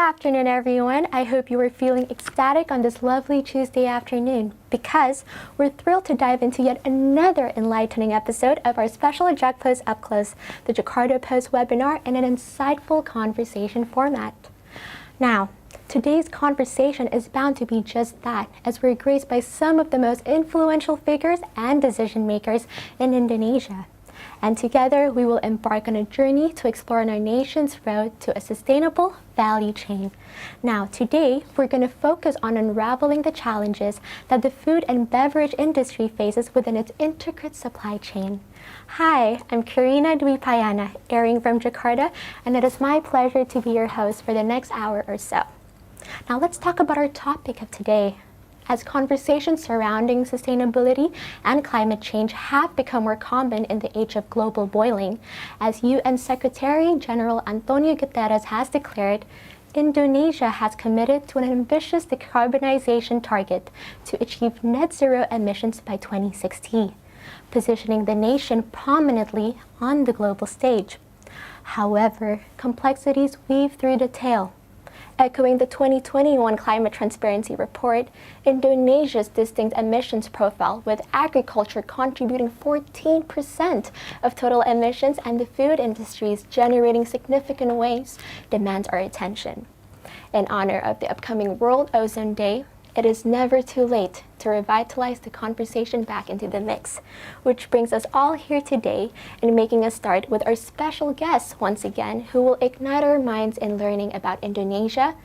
afternoon, everyone. I hope you are feeling ecstatic on this lovely Tuesday afternoon because we're thrilled to dive into yet another enlightening episode of our special Jakpost Up Close, the Jakarta-Post webinar in an insightful conversation format. Now, today's conversation is bound to be just that, as we're graced by some of the most influential figures and decision makers in Indonesia. And together, we will embark on a journey to explore our nation's road to a sustainable value chain. Now, today, we're going to focus on unraveling the challenges that the food and beverage industry faces within its intricate supply chain. Hi, I'm Karina Dwi Payana, airing from Jakarta, and it is my pleasure to be your host for the next hour or so. Now, let's talk about our topic of today. As conversations surrounding sustainability and climate change have become more common in the age of global boiling, as UN Secretary General Antonio Guterres has declared, Indonesia has committed to an ambitious decarbonization target to achieve net zero emissions by 2060, positioning the nation prominently on the global stage. However, complexities weave through the tale. Echoing the 2021 Climate Transparency Report, Indonesia's distinct emissions profile, with agriculture contributing 14% of total emissions and the food industries generating significant waste, demands our attention. In honor of the upcoming World Ozone Day, it is never too late to revitalize the conversation back into the mix, which brings us all here today and making us start with our special guest once again, who will ignite our minds in learning about Indonesia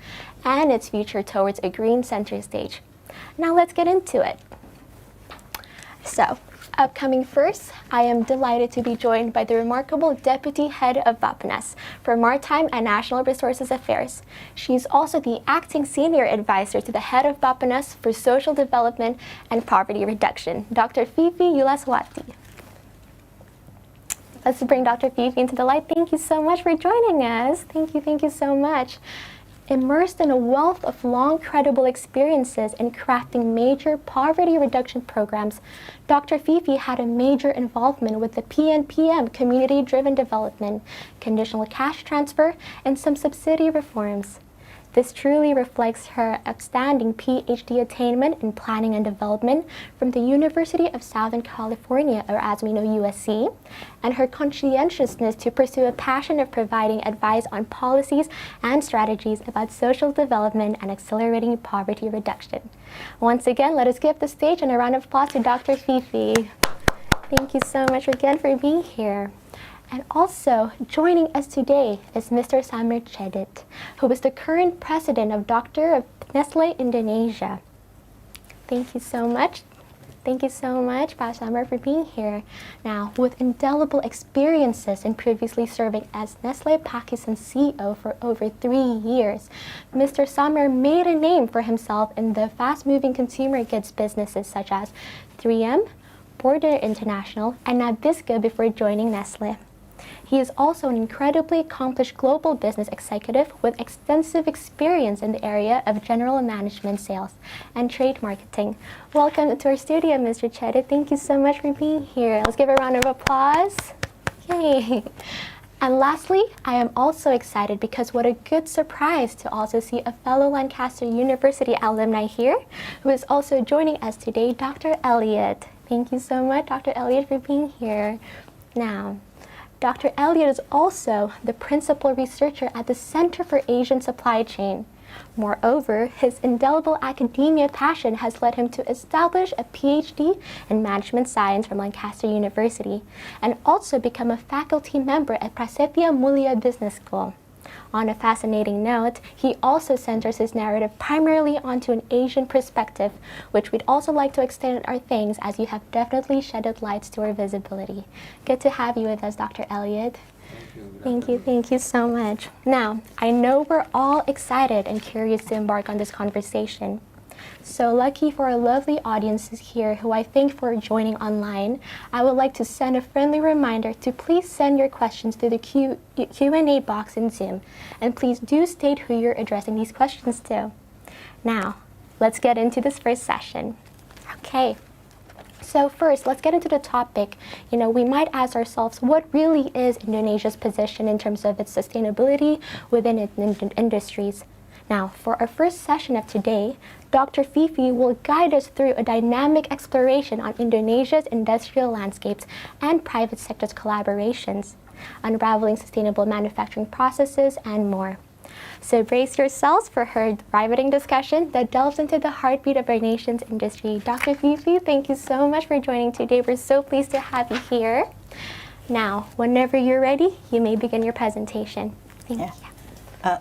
and its future towards a green center stage. Now let's get into it. So, upcoming first, I am delighted to be joined by the remarkable Deputy Head of Bappenas for Maritime and National Resources Affairs. She's also the Acting Senior Advisor to the Head of Bappenas for Social Development and Poverty Reduction, Dr. Fifi Yulaswati. Let's bring Dr. Fifi into the light. Thank you so much for joining us. Thank you so much. Immersed in a wealth of long, credible experiences in crafting major poverty reduction programs, Dr. Fifi had a major involvement with the PNPM, Community-Driven Development, Conditional Cash Transfer, and some subsidy reforms. This truly reflects her outstanding PhD attainment in Planning and Development from the University of Southern California, or as we know, USC, and her conscientiousness to pursue a passion of providing advice on policies and strategies about social development and accelerating poverty reduction. Once again, let us give the stage and a round of applause to Dr. Fifi. Thank you so much again for being here. And also, joining us today is Mr. Samir Chedit, who is the current president of Nestle Indonesia. Thank you so much. Thank you so much, Pak Samir, for being here. Now, with indelible experiences in previously serving as Nestle Pakistan CEO for over 3 years, Mr. Samir made a name for himself in the fast-moving consumer goods businesses such as 3M, Border International, and Nabisco before joining Nestle. He is also an incredibly accomplished global business executive with extensive experience in the area of general management, sales, and trade marketing. Welcome to our studio, Mr. Chedit. Thank you so much for being here. Let's give a round of applause. Yay! And lastly, I am also excited because what a good surprise to also see a fellow Lancaster University alumni here, who is also joining us today, Dr. Elliott. Thank you so much, Dr. Elliott, for being here. Now, Dr. Elliott is also the principal researcher at the Center for Asian Supply Chain. Moreover, his indelible academia passion has led him to establish a PhD in Management Science from Lancaster University and also become a faculty member at Prasetya Mulia Business School. On a fascinating note, he also centers his narrative primarily onto an Asian perspective, which we'd also like to extend our thanks as you have definitely shedded lights to our visibility. Good to have you with us, Dr. Elliott. Thank you so much. Now, I know we're all excited and curious to embark on this conversation. So lucky for our lovely audiences here who I thank for joining online, I would like to send a friendly reminder to please send your questions to the Q&A box in Zoom. And please do state who you're addressing these questions to. Now, let's get into this first session. Okay. So first, let's get into the topic. We might ask ourselves, what really is Indonesia's position in terms of its sustainability within its industries? Now, for our first session of today, Dr. Fifi will guide us through a dynamic exploration on Indonesia's industrial landscapes and private sector's collaborations, unraveling sustainable manufacturing processes, and more. So brace yourselves for her riveting discussion that delves into the heartbeat of our nation's industry. Dr. Fifi, thank you so much for joining today. We're so pleased to have you here. Now, whenever you're ready, you may begin your presentation. Thank you.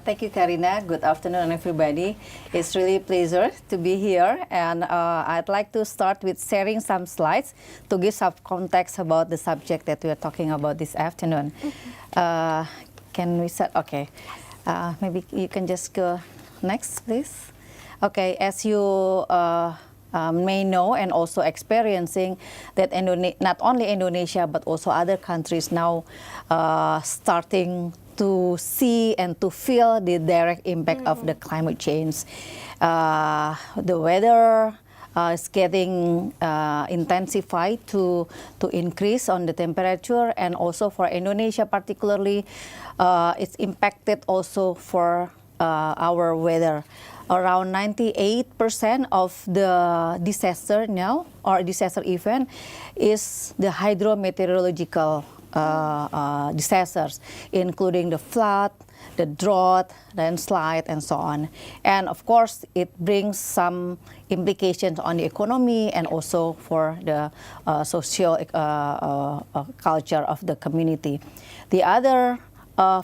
Thank you, Karina. Good afternoon, everybody. It's really a pleasure to be here, and I'd like to start with sharing some slides to give some context about the subject that we are talking about this afternoon. Can we start? Okay. Maybe you can just go next, please. Okay, as you may know and also experiencing that not only Indonesia but also other countries now starting to see and to feel the direct impact of the climate change. The weather is getting intensified to increase on the temperature, and also for Indonesia particularly, it's impacted also for our weather. Around 98% of the disaster now, or disaster event, is the hydrometeorological disasters, including the flood, the drought, landslide, and so on. And of course, it brings some implications on the economy and also for the social culture of the community. The other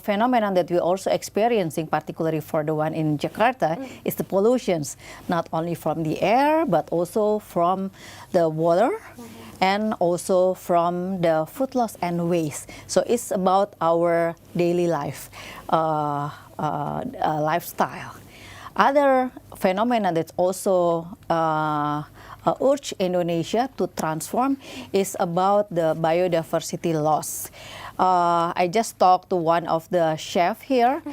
phenomenon that we're also experiencing, particularly for the one in Jakarta, is the pollutions, not only from the air, but also from the water, and also from the food loss and waste. So it's about our daily life, lifestyle. Other phenomena that's also urge Indonesia to transform is about the biodiversity loss. I just talked to one of the chefs here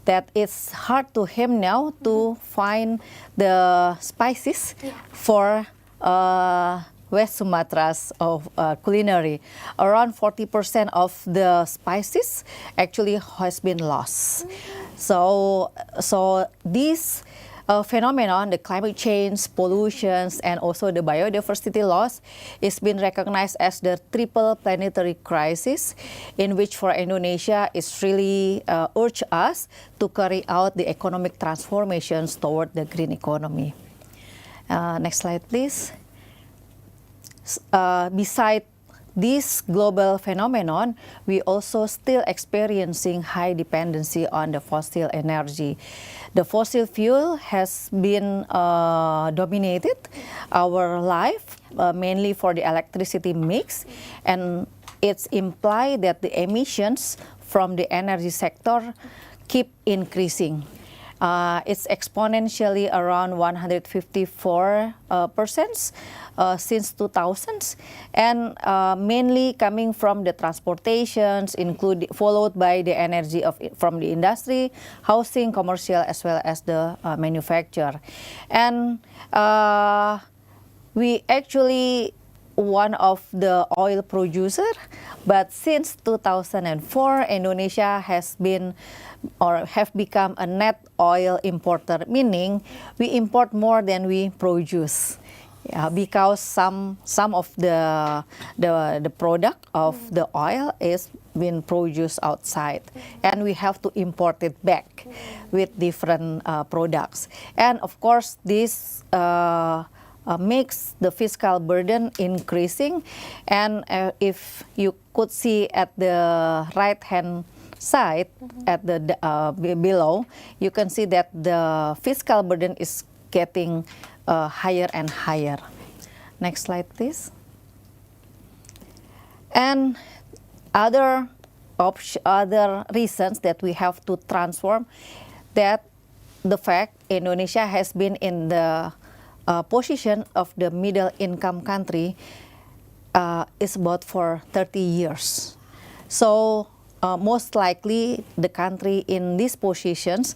that it's hard to him now to find the spices for West Sumatra's of culinary. Around 40% of the spices actually has been lost. So this phenomenon, the climate change, pollutions, and also the biodiversity loss, is been recognized as the triple planetary crisis, in which for Indonesia it's really urge us to carry out the economic transformations toward the green economy. Next slide, please. Beside this global phenomenon, we also still experiencing high dependency on the fossil energy. The fossil fuel has been dominated our life, mainly for the electricity mix, and it's implied that the emissions from the energy sector keep increasing. It's exponentially around 154% since 2000s, and mainly coming from the transportations, followed by the energy from the industry, housing, commercial, as well as the manufacture. And we actually one of the oil producer, but since 2004, Indonesia has been or have become a net oil importer, meaning we import more than we produce. Because some of the product of the oil is being produced outside, and we have to import it back with different products. And of course, this makes the fiscal burden increasing. And if you could see at the right-hand side, at the below, you can see that the fiscal burden is getting higher and higher. Next slide, please. And other reasons that we have to transform, that the fact Indonesia has been in the position of the middle income country is about for 30 years. So most likely the country in these positions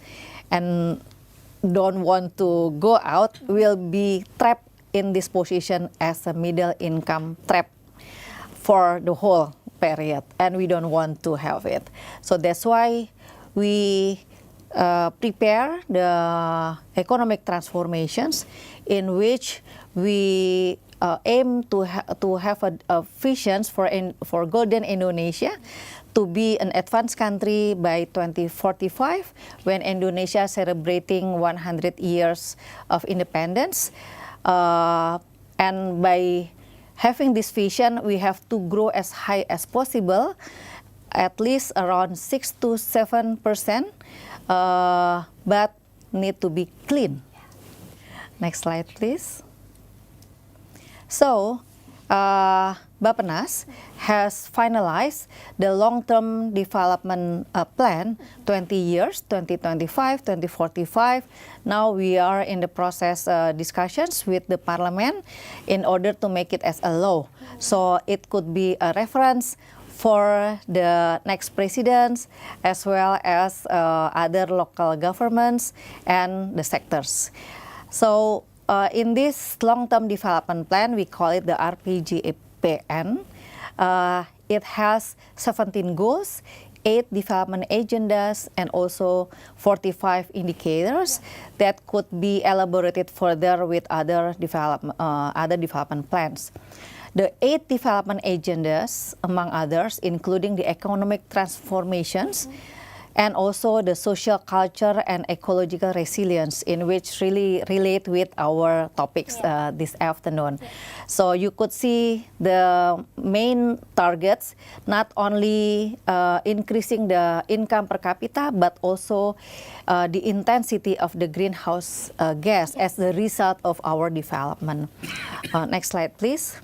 and don't want to go out will be trapped in this position as a middle income trap for the whole period, and we don't want to have it. So that's why we prepare the economic transformations in which we aim to have a vision for Golden Indonesia to be an advanced country by 2045 when Indonesia celebrating 100 years of independence. And by having this vision, we have to grow as high as possible, at least around 6 to 7%, but need to be clean. Next slide, please. So, Bappenas has finalized the long-term development plan, 20 years, 2025, 2045. Now we are in the process discussions with the parliament in order to make it as a law. So it could be a reference for the next presidents as well as other local governments and the sectors. So in this long-term development plan, we call it the RPJPN. It has 17 goals, 8 development agendas, and also 45 indicators that could be elaborated further with other development plans. The 8 development agendas, among others, including the economic transformations, and also the social culture and ecological resilience, in which really relate with our topics this afternoon. So you could see the main targets, not only increasing the income per capita, but also the intensity of the greenhouse gas as the result of our development. Next slide, please.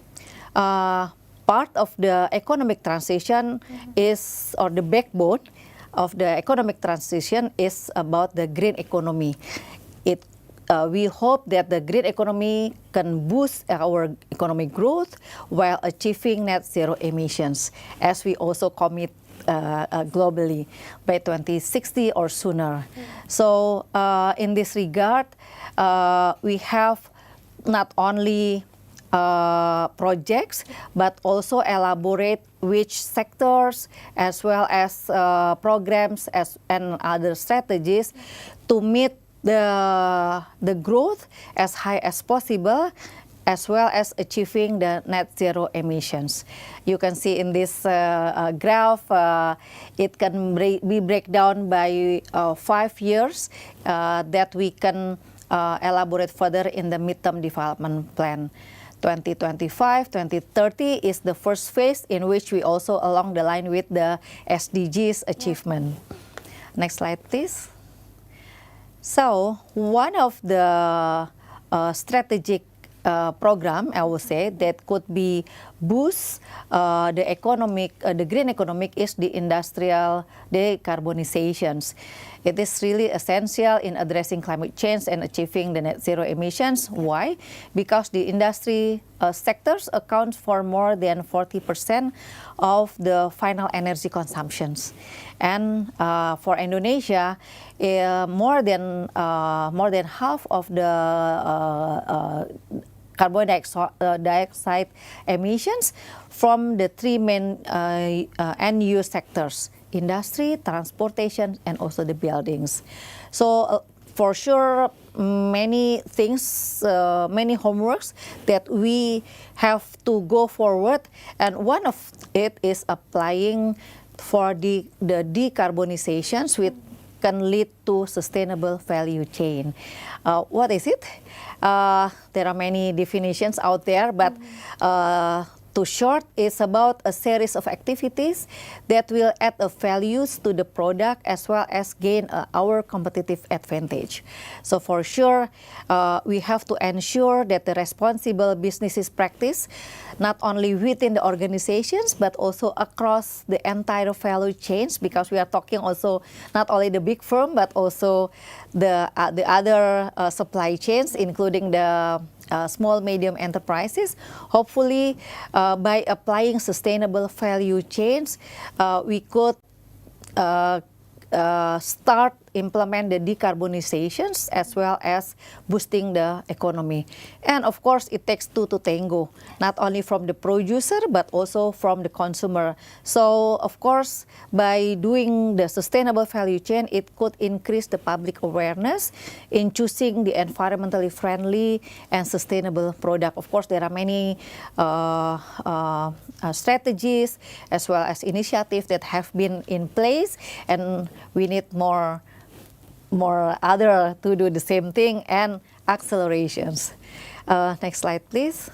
Part of the economic transition is, or the backbone of the economic transition is about the green economy. We hope that the green economy can boost our economic growth while achieving net zero emissions, as we also commit globally by 2060 or sooner. So in this regard, we have not only projects, but also elaborate which sectors as well as programs and other strategies to meet the growth as high as possible, as well as achieving the net zero emissions. You can see in this graph, it can be break down by 5 years that we can elaborate further in the midterm development plan. 2025, 2030 is the first phase in which we also along the line with the SDGs achievement. Next slide, please. So one of the strategic program, I would say, that could be boost the green economic is the industrial decarbonizations. It is really essential in addressing climate change and achieving the net zero emissions. Why? Because the industry sectors account for more than 40% of the final energy consumptions. And for Indonesia, more than half of the carbon dioxide emissions from the 3 main end-use sectors: industry, transportation, and also the buildings. So for sure, many things, many homeworks that we have to go forward, and one of it is applying for the decarbonizations, which can lead to sustainable value chain. What is it? There are many definitions out there, but to short, it's about a series of activities that will add a values to the product as well as gain our competitive advantage. So for sure, we have to ensure that the responsible businesses practice not only within the organizations but also across the entire value chains, because we are talking also not only the big firm but also the other supply chains, including the small, medium enterprises. Hopefully, by applying sustainable value chains, we could start implement the decarbonizations as well as boosting the economy. And of course, it takes two to tango, not only from the producer, but also from the consumer. So of course, by doing the sustainable value chain, it could increase the public awareness in choosing the environmentally friendly and sustainable product. Of course, there are many strategies as well as initiatives that have been in place, and we need more other to do the same thing and accelerations. Next slide, please.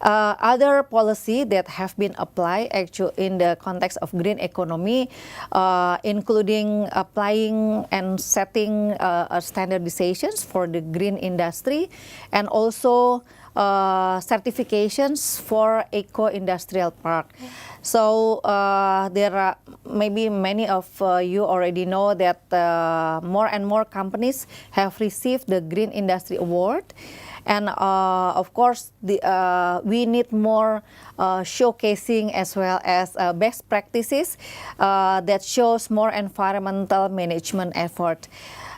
Other policy that have been applied actually in the context of green economy, including applying and setting standardizations for the green industry, and also certifications for eco-industrial park. So there are maybe many of you already know that more and more companies have received the Green Industry Award. And of course, we need more showcasing as well as best practices that shows more environmental management effort,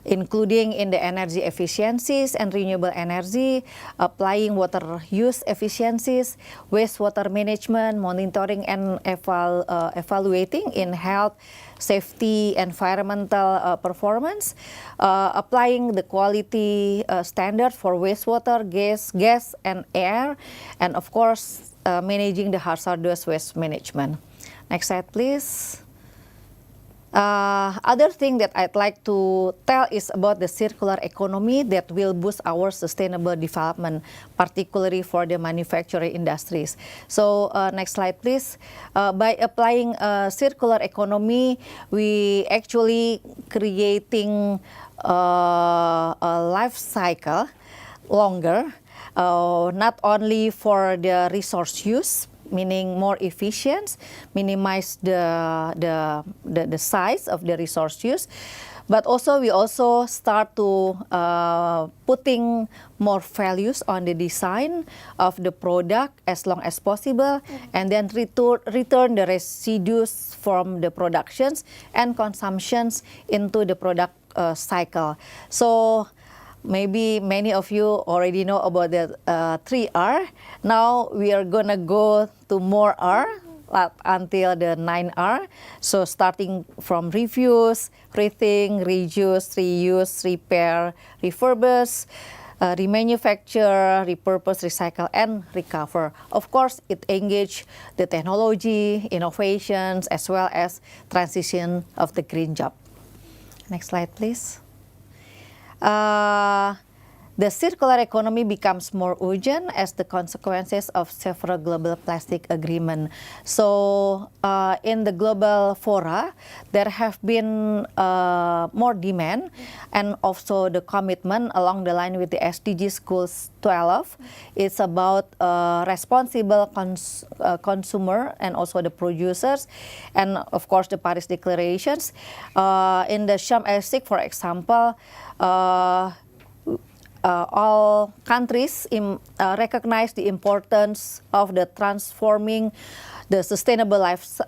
including in the energy efficiencies and renewable energy, applying water use efficiencies, wastewater management, monitoring and evaluating in health, safety, environmental performance, applying the quality standard for wastewater, gas and air, and of course, managing the hazardous waste management. Next slide, please. Other thing that I'd like to tell is about the circular economy that will boost our sustainable development, particularly for the manufacturing industries. So next slide, please. By applying circular economy, we actually creating a life cycle longer, not only for the resource use, meaning more efficient, minimize the size of the resource use, but also we also start to putting more values on the design of the product as long as possible, and then return the residues from the productions and consumptions into the product cycle. So maybe many of you already know about the 3R. Now we are gonna go to more R, until the 9R. So starting from refuse, rethink, reuse, reuse, repair, refurbish, remanufacture, repurpose, recycle, and recover. Of course, it engage the technology, innovations, as well as transition of the green job. Next slide, please. The circular economy becomes more urgent as the consequences of several global plastic agreements. So in the global fora, there have been more demand and also the commitment along the line with the SDGs Goals 12. It's about responsible consumer and also the producers, and of course the Paris Declarations. In the Sharm el-Sheikh, for example, all countries recognize the importance of the transforming the sustainable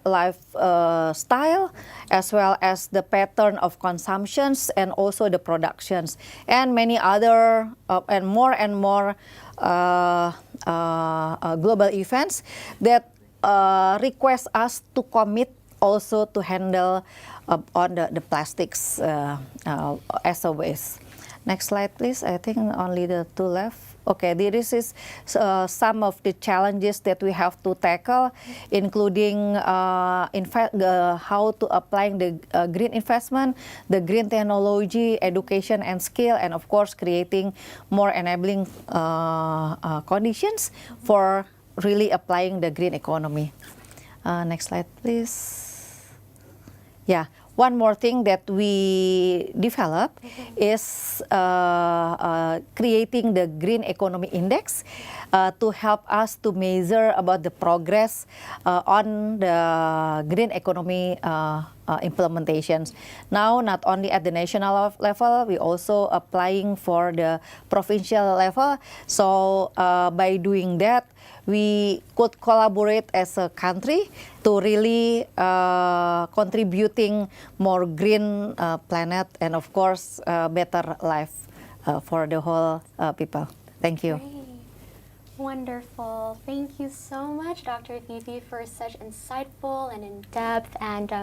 lifestyle, as well as the pattern of consumptions and also the productions, and many other and more global events that request us to commit also to handle on the plastics as a waste. Next slide, please. I think only the two left. Okay, this is some of the challenges that we have to tackle, including in fact how to applying the green investment, the green technology, education and skill, and of course creating more enabling conditions for really applying the green economy. Next slide, please. Yeah. One more thing that we develop is creating the Green Economy Index to help us to measure about the progress on the green economy implementations. Now, not only at the national level, we also applying for the provincial level. So by doing that, we could collaborate as a country to really contributing more green planet and of course better life for the whole people. Thank you. Great. Wonderful. Thank you so much, Dr. Fifi, for such insightful and in-depth and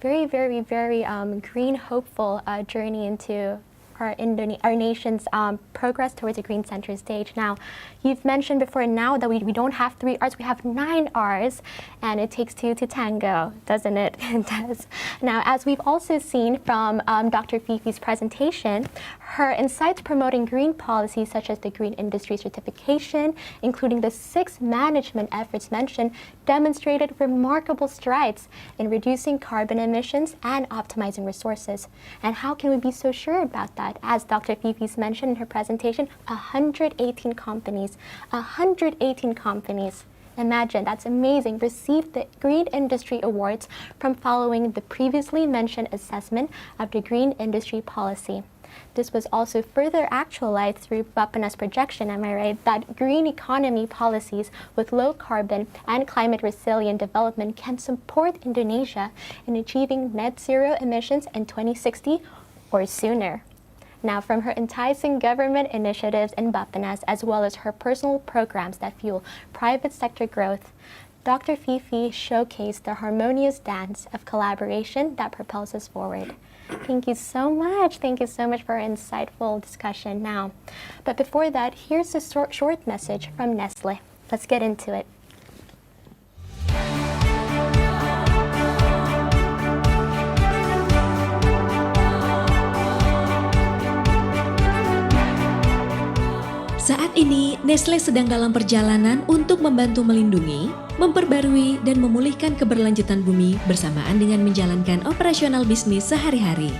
very, very, very green, hopeful journey into our nation's progress towards a green center stage. Now, you've mentioned before now that we don't have 3 Rs, we have 9 Rs, and it takes 2 to tango, doesn't it? It does. Now, as we've also seen from Dr. Fifi's presentation, her insights promoting green policies such as the green industry certification, including the 6 management efforts mentioned, demonstrated remarkable strides in reducing carbon emissions and optimizing resources. And how can we be so sure about that? As Dr. Fifi's mentioned in her presentation, 118 companies, imagine, that's amazing, received the Green Industry Awards from following the previously mentioned assessment of the green industry policy. This was also further actualized through Bappenas projection, am I right, that green economy policies with low carbon and climate resilient development can support Indonesia in achieving net zero emissions in 2060 or sooner. Now, from her enticing government initiatives in Bappenas, as well as her personal programs that fuel private sector growth, Dr. Fifi showcased the harmonious dance of collaboration that propels us forward. Thank you so much. Thank you so much for our insightful discussion now. But before that, here's a short message from Nestle. Let's get into it. Saat ini, Nestle sedang dalam perjalanan untuk membantu melindungi, memperbarui, dan memulihkan keberlanjutan bumi bersamaan dengan menjalankan operasional bisnis sehari-hari.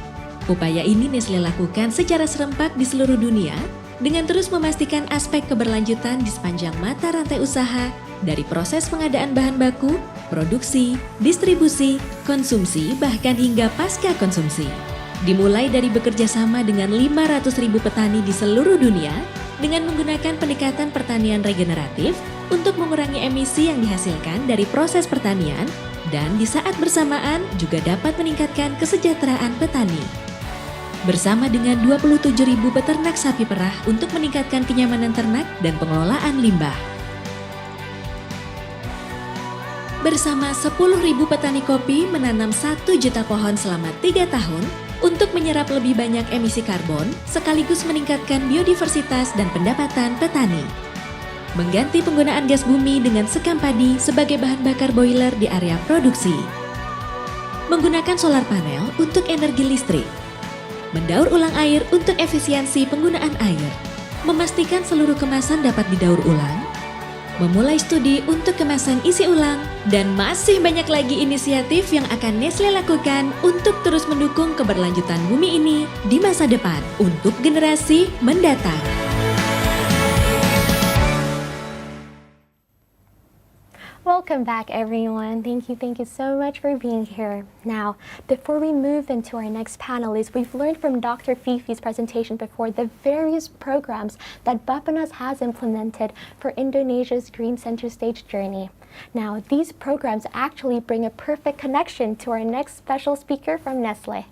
Upaya ini Nestle lakukan secara serempak di seluruh dunia dengan terus memastikan aspek keberlanjutan di sepanjang mata rantai usaha dari proses pengadaan bahan baku, produksi, distribusi, konsumsi, bahkan hingga pasca konsumsi. Dimulai dari bekerja sama dengan 500.000 petani di seluruh dunia dengan menggunakan pendekatan pertanian regeneratif untuk mengurangi emisi yang dihasilkan dari proses pertanian dan di saat bersamaan juga dapat meningkatkan kesejahteraan petani. Bersama dengan 27.000 peternak sapi perah untuk meningkatkan kenyamanan ternak dan pengelolaan limbah. Bersama 10.000 petani kopi menanam 1 juta pohon selama 3 tahun untuk menyerap lebih banyak emisi karbon, sekaligus meningkatkan biodiversitas dan pendapatan petani. Mengganti penggunaan gas bumi dengan sekam padi sebagai bahan bakar boiler di area produksi. Menggunakan solar panel untuk energi listrik. Mendaur ulang air untuk efisiensi penggunaan air. Memastikan seluruh kemasan dapat didaur ulang. Memulai studi untuk kemasan isi ulang, dan masih banyak lagi inisiatif yang akan Nestle lakukan untuk terus mendukung keberlanjutan bumi ini di masa depan untuk generasi mendatang. Welcome back, everyone. Thank you so much for being here. Now, before we move into our next panelist, we've learned from Dr. Fifi's presentation before the various programs that Bappenas has implemented for Indonesia's Green Center Stage journey. Now, these programs actually bring a perfect connection to our next special speaker from Nestle,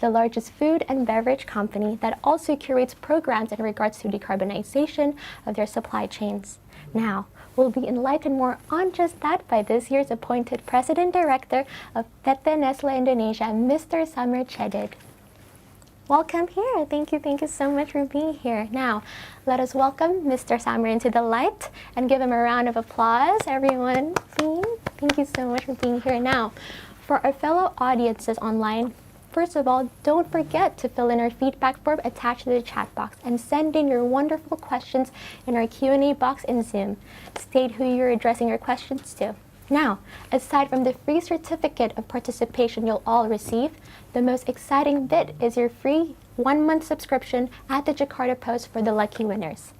the largest food and beverage company that also curates programs in regards to decarbonization of their supply chains. Now, we'll be enlightened more on just that by this year's appointed President Director of PT Nestle Indonesia, Mr. Samer Chedid. Welcome here. Thank you so much for being here. Now, let us welcome Mr. Samer into the light and give him a round of applause, everyone. Thank you so much for being here. Now, for our fellow audiences online, first of all, don't forget to fill in our feedback form attached to the chat box and send in your wonderful questions in our Q&A box in Zoom. State who you're addressing your questions to. Now, aside from the free certificate of participation you'll all receive, the most exciting bit is your free 1-month subscription at the Jakarta-Post for the lucky winners.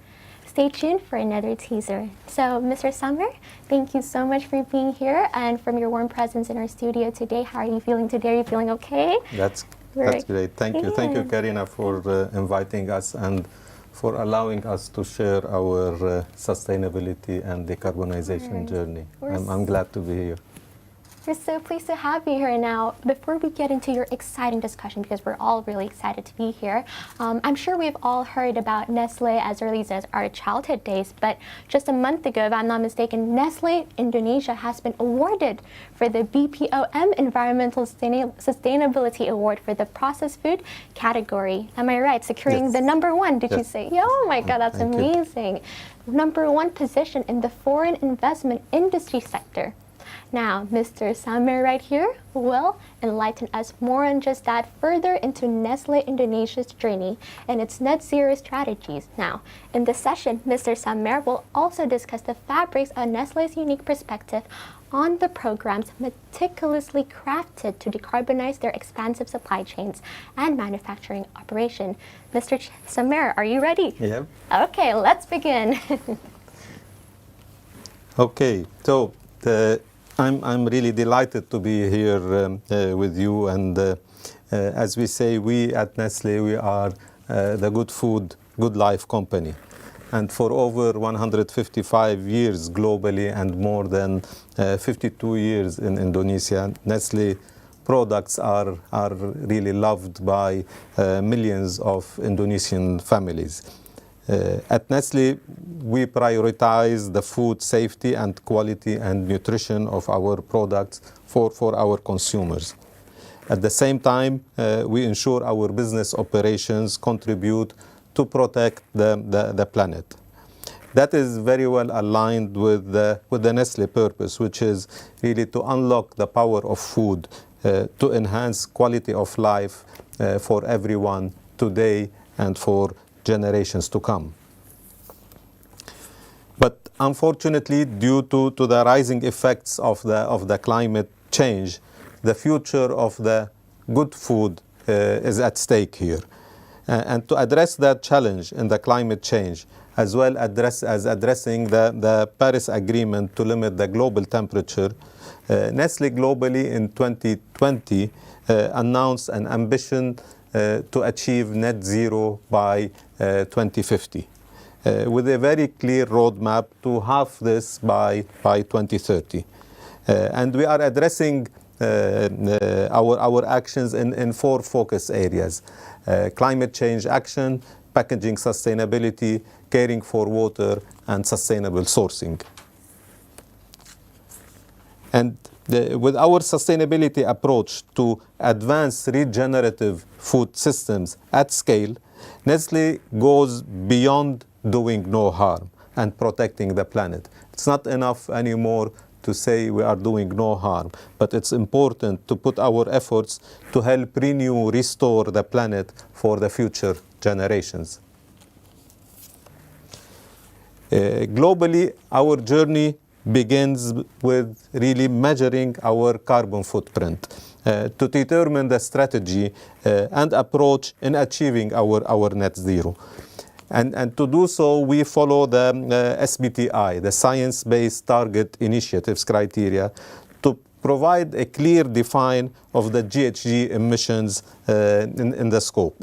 Stay tuned for another teaser. So, Mr. Samer, thank you so much for being here and from your warm presence in our studio today. How are you feeling today? Are you feeling okay? That's great. Thank you, Karina, for inviting us and for allowing us to share our sustainability and decarbonization journey. I'm glad to be here. We're so pleased to have you here now. Before we get into your exciting discussion, because we're all really excited to be here, I'm sure we've all heard about Nestle as early as our childhood days, but just a month ago, if I'm not mistaken, Nestle Indonesia has been awarded for the BPOM Environmental Sustainability Award for the processed food category. Am I right? Securing the #1, did you say? Oh my God, that's amazing. #1 position in the foreign investment industry sector. Now, Mr. Samer right here will enlighten us more on just that, further into Nestle Indonesia's journey and its net zero strategies. Now, in this session, Mr. Samer will also discuss the fabrics of Nestle's unique perspective on the programs meticulously crafted to decarbonize their expansive supply chains and manufacturing operation. Mr. Samer, are you ready? Yeah. Okay, let's begin. Okay, so I'm really delighted to be here with you, and as we say, we at Nestle, we are the Good Food, Good Life company. And for over 155 years globally and more than 52 years in Indonesia, Nestle products are really loved by millions of Indonesian families. At Nestle, we prioritize the food safety and quality and nutrition of our products for our consumers. At the same time, we ensure our business operations contribute to protect the planet. That is very well aligned with the Nestle purpose, which is really to unlock the power of food to enhance quality of life for everyone today and for generations to come. But unfortunately, due to the rising effects of the climate change, the future of the good food is at stake here. And to address that challenge in the climate change, as well as addressing the Paris Agreement to limit the global temperature, Nestle globally in 2020 announced an ambition to achieve net zero by 2050, with a very clear roadmap to halve this by 2030. And we are addressing our actions in 4 focus areas: climate change action, packaging sustainability, caring for water, and sustainable sourcing. And with our sustainability approach to advance regenerative food systems at scale, Nestle goes beyond doing no harm and protecting the planet. It's not enough anymore to say we are doing no harm, but it's important to put our efforts to help restore the planet for the future generations. Globally, our journey begins with really measuring our carbon footprint to determine the strategy and approach in achieving our net zero. And to do so, we follow the SBTI, the Science-Based Target Initiatives criteria, to provide a clear define of the GHG emissions in the scope.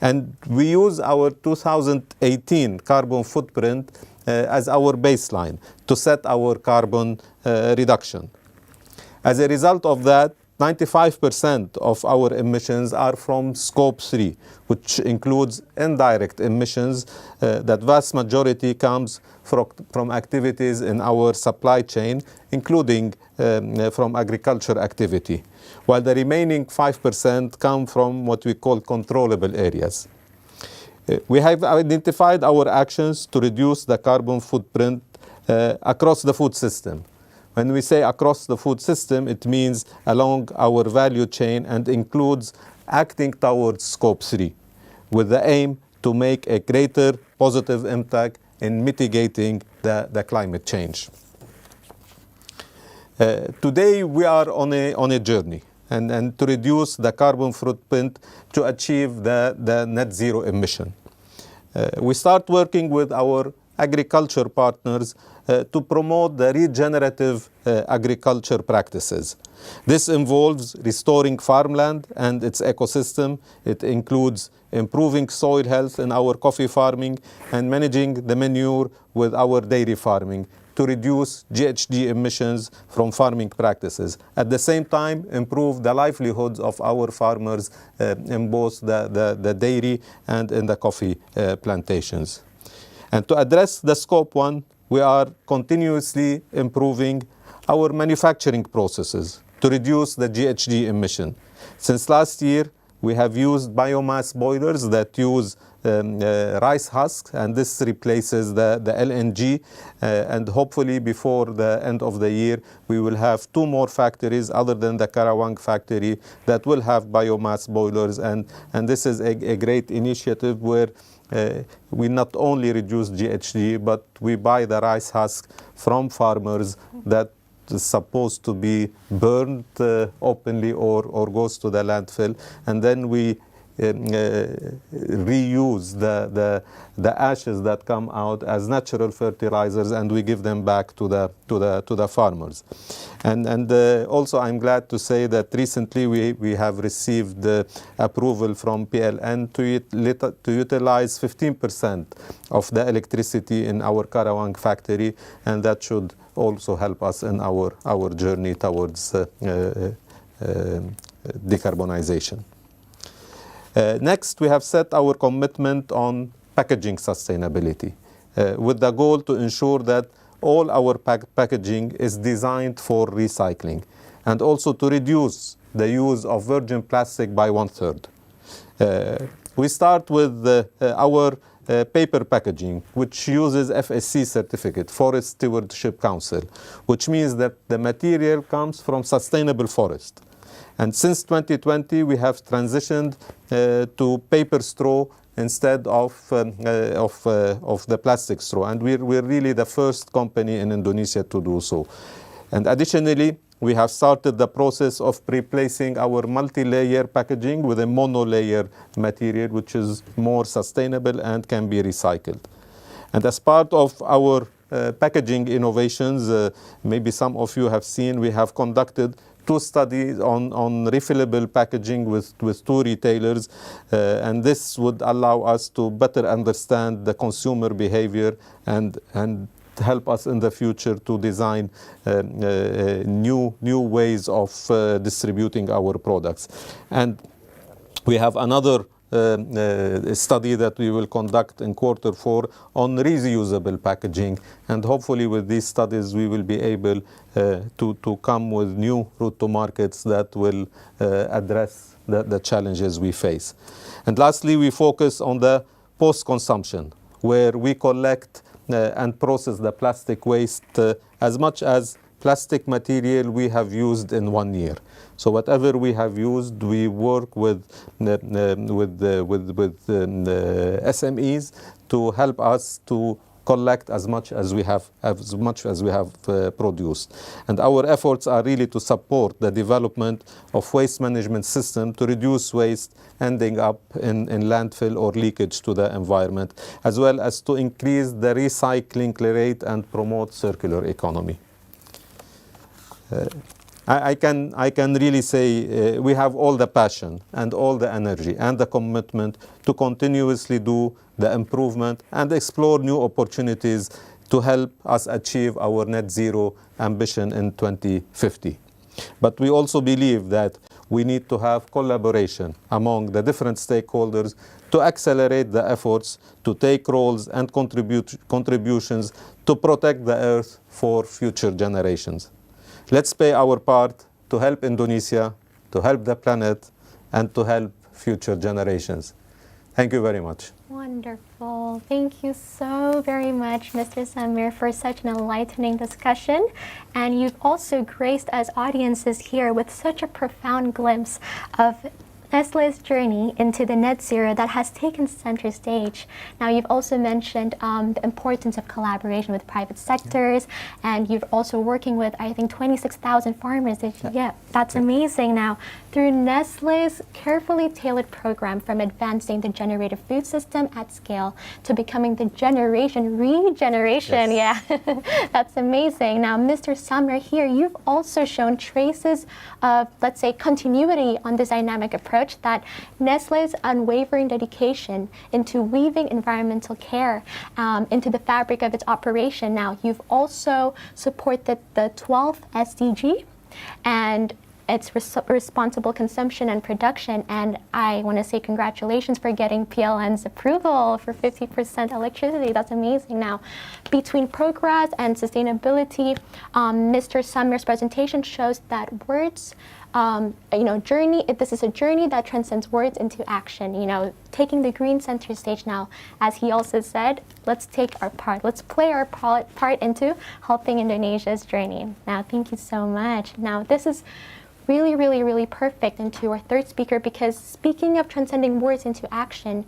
And we use our 2018 carbon footprint as our baseline to set our carbon reduction. As a result of that, 95% of our emissions are from Scope 3, which includes indirect emissions. That vast majority comes from activities in our supply chain, including from agriculture activity, while the remaining 5% come from what we call controllable areas. We have identified our actions to reduce the carbon footprint across the food system. When we say across the food system, it means along our value chain and includes acting towards Scope 3, with the aim to make a greater positive impact in mitigating the climate change. Today, we are on a journey and to reduce the carbon footprint to achieve the net zero emission. We start working with our agriculture partners to promote the regenerative agriculture practices. This involves restoring farmland and its ecosystem. It includes improving soil health in our coffee farming and managing the manure with our dairy farming to reduce GHG emissions from farming practices. At the same time, improve the livelihoods of our farmers in both the dairy and in the coffee plantations. And to address the Scope 1, we are continuously improving our manufacturing processes to reduce the GHG emission. Since last year, we have used biomass boilers that use rice husks, and this replaces the LNG. And hopefully before the end of the year, we will have 2 more factories other than the Karawang factory that will have biomass boilers. And this is a great initiative where we not only reduce GHG, but we buy the rice husk from farmers that is supposed to be burned openly or goes to the landfill, and then we reuse the ashes that come out as natural fertilizers, and we give them back to the farmers. And also I'm glad to say that recently we have received approval from PLN to utilize 15% of the electricity in our Karawang factory, and that should also help us in our journey towards decarbonization. Next, we have set our commitment on packaging sustainability with the goal to ensure that all our packaging is designed for recycling, and also to reduce the use of virgin plastic by 1/3. We start with our paper packaging, which uses FSC certificate, Forest Stewardship Council, which means that the material comes from sustainable forest. And since 2020, we have transitioned to paper straw instead of the plastic straw. And we're really the first company in Indonesia to do so. And additionally, we have started the process of replacing our multi-layer packaging with a mono-layer material, which is more sustainable and can be recycled. And as part of our packaging innovations, maybe some of you have seen, we have conducted 2 studies on refillable packaging with 2 retailers, and this would allow us to better understand the consumer behavior and help us in the future to design new ways of distributing our products. And we have another study that we will conduct in Q4 on reusable packaging, and hopefully with these studies we will be able to come with new route to markets that will address the challenges we face. And lastly, we focus on the post-consumption, where we collect and process the plastic waste as much as plastic material we have used in 1 year. So whatever we have used, we work with SMEs to help us to collect as much as we have produced. And our efforts are really to support the development of waste management system to reduce waste ending up in landfill or leakage to the environment, as well as to increase the recycling rate and promote circular economy. I can really say we have all the passion and all the energy and the commitment to continuously do the improvement and explore new opportunities to help us achieve our net zero ambition in 2050. But we also believe that we need to have collaboration among the different stakeholders to accelerate the efforts to take roles and contributions to protect the earth for future generations. Let's play our part to help Indonesia, to help the planet, and to help future generations. Thank you very much. Wonderful. Thank you so very much, Mr. Samir, for such an enlightening discussion. And you've also graced us audiences here with such a profound glimpse of Nestle's journey into the net zero that has taken center stage. Now, you've also mentioned the importance of collaboration with private sectors, and you're also working with, I think, 26,000 farmers. That's amazing. Now, through Nestle's carefully tailored program from advancing the generative food system at scale to becoming the generation regeneration. Yeah, that's amazing. Now, Mr. Summer here, you've also shown traces of, let's say, continuity on this dynamic approach, that Nestle's unwavering dedication into weaving environmental care into the fabric of its operation. Now, you've also supported the 12th SDG and its responsible consumption and production, and I want to say congratulations for getting PLN's approval for 50% electricity. That's amazing. Now, between progress and sustainability, Mr. Summer's presentation shows that words, this is a journey that transcends words into action, taking the green center stage. Now, as he also said, let's take our part, let's play our part into helping Indonesia's journey. Now, thank you so much. Now, this is really, really, really perfect into our third speaker, because speaking of transcending words into action,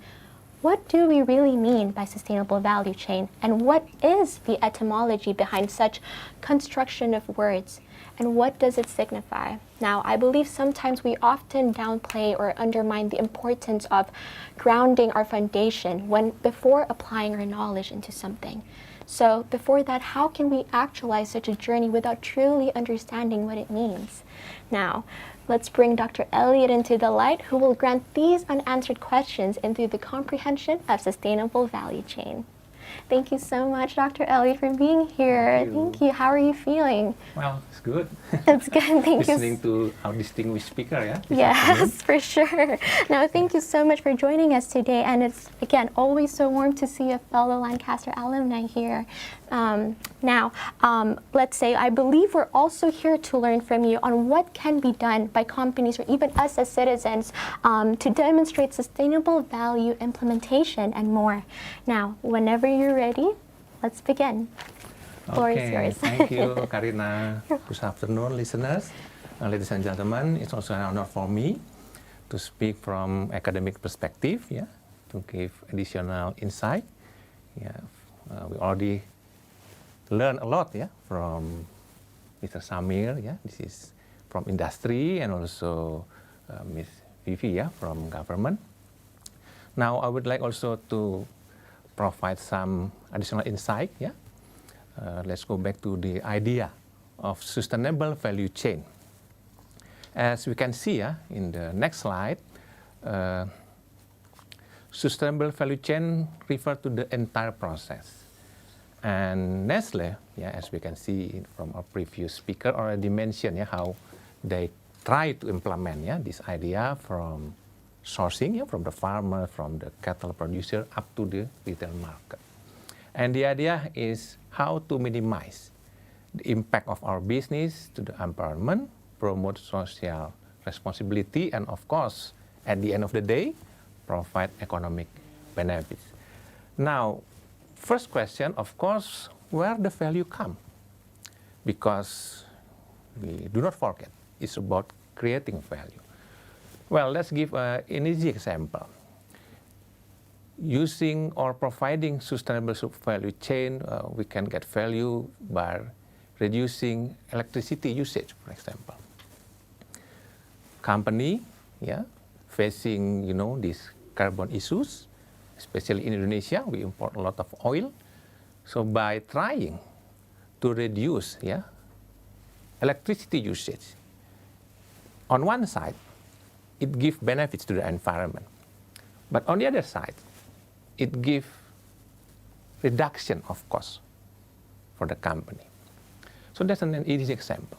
what do we really mean by sustainable value chain? And what is the etymology behind such construction of words? And what does it signify? Now, I believe sometimes we often downplay or undermine the importance of grounding our foundation before applying our knowledge into something. So before that, how can we actualize such a journey without truly understanding what it means? Now, let's bring Dr. Elliot into the light, who will grant these unanswered questions into the comprehension of sustainable value chain. Thank you so much, Dr. Elliot, for being here. Thank you. How are you feeling? Well, it's good. It's good. Thank you. Listening to our distinguished speaker, yeah? Yes, for sure. Now, thank you so much for joining us today. And it's, again, always so warm to see a fellow Lancaster alumni here. Let's say, I believe we're also here to learn from you on what can be done by companies or even us as citizens to demonstrate sustainable value implementation and more. Now, whenever you're ready, let's begin. Floor is yours. Thank you, Karina. Good afternoon, listeners. Ladies and gentlemen, it's also an honor for me to speak from academic perspective, to give additional insight. We already learned a lot, from Mr. Samir, This is from industry, and also Ms. Vivi, from government. Now, I would like also to provide some additional insight, Let's go back to the idea of sustainable value chain. As we can see in the next slide, sustainable value chain refers to the entire process. And Nestle, as we can see from our previous speaker, already mentioned how they try to implement this idea from sourcing, from the farmer, from the cattle producer, up to the retail market. And the idea is how to minimize the impact of our business to the environment, promote social responsibility, and of course, at the end of the day, provide economic benefits. Now, first question, of course, where the value come? Because we do not forget, it's about creating value. Well, let's give an easy example. Using or providing sustainable value chain, we can get value by reducing electricity usage, for example. Company, facing these carbon issues, especially in Indonesia, we import a lot of oil. So by trying to reduce electricity usage, on one side, it gives benefits to the environment. But on the other side, it gives reduction of cost for the company. So that's an easy example.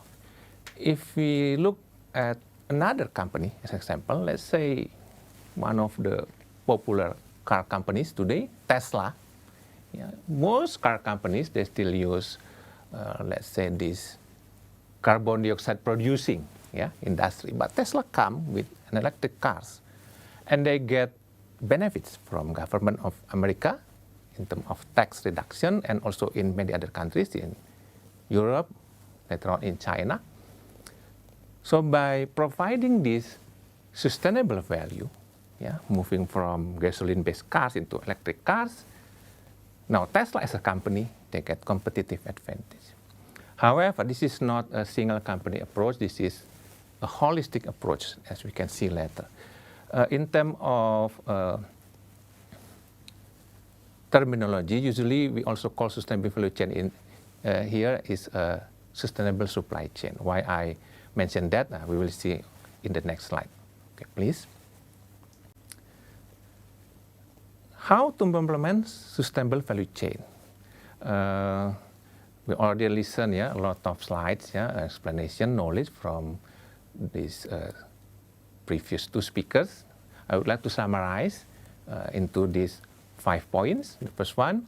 If we look at another company as an example, let's say one of the popular car companies today, Tesla. Most car companies, they still use, let's say, this carbon dioxide producing industry. But Tesla come with an electric cars, and they get benefits from government of America in terms of tax reduction, and also in many other countries in Europe, later on in China. So by providing this sustainable value, yeah, moving from gasoline-based cars into electric cars. Now, Tesla as a company, they get competitive advantage. However, this is not a single company approach. This is a holistic approach, as we can see later. In terms of terminology, usually we also call sustainable value chain in here is a sustainable supply chain. Why I mentioned that, we will see in the next slide. Okay, please. How to implement sustainable value chain? We already listened, a lot of slides, explanation, knowledge from these previous two speakers. I would like to summarize into these 5 points. The first one,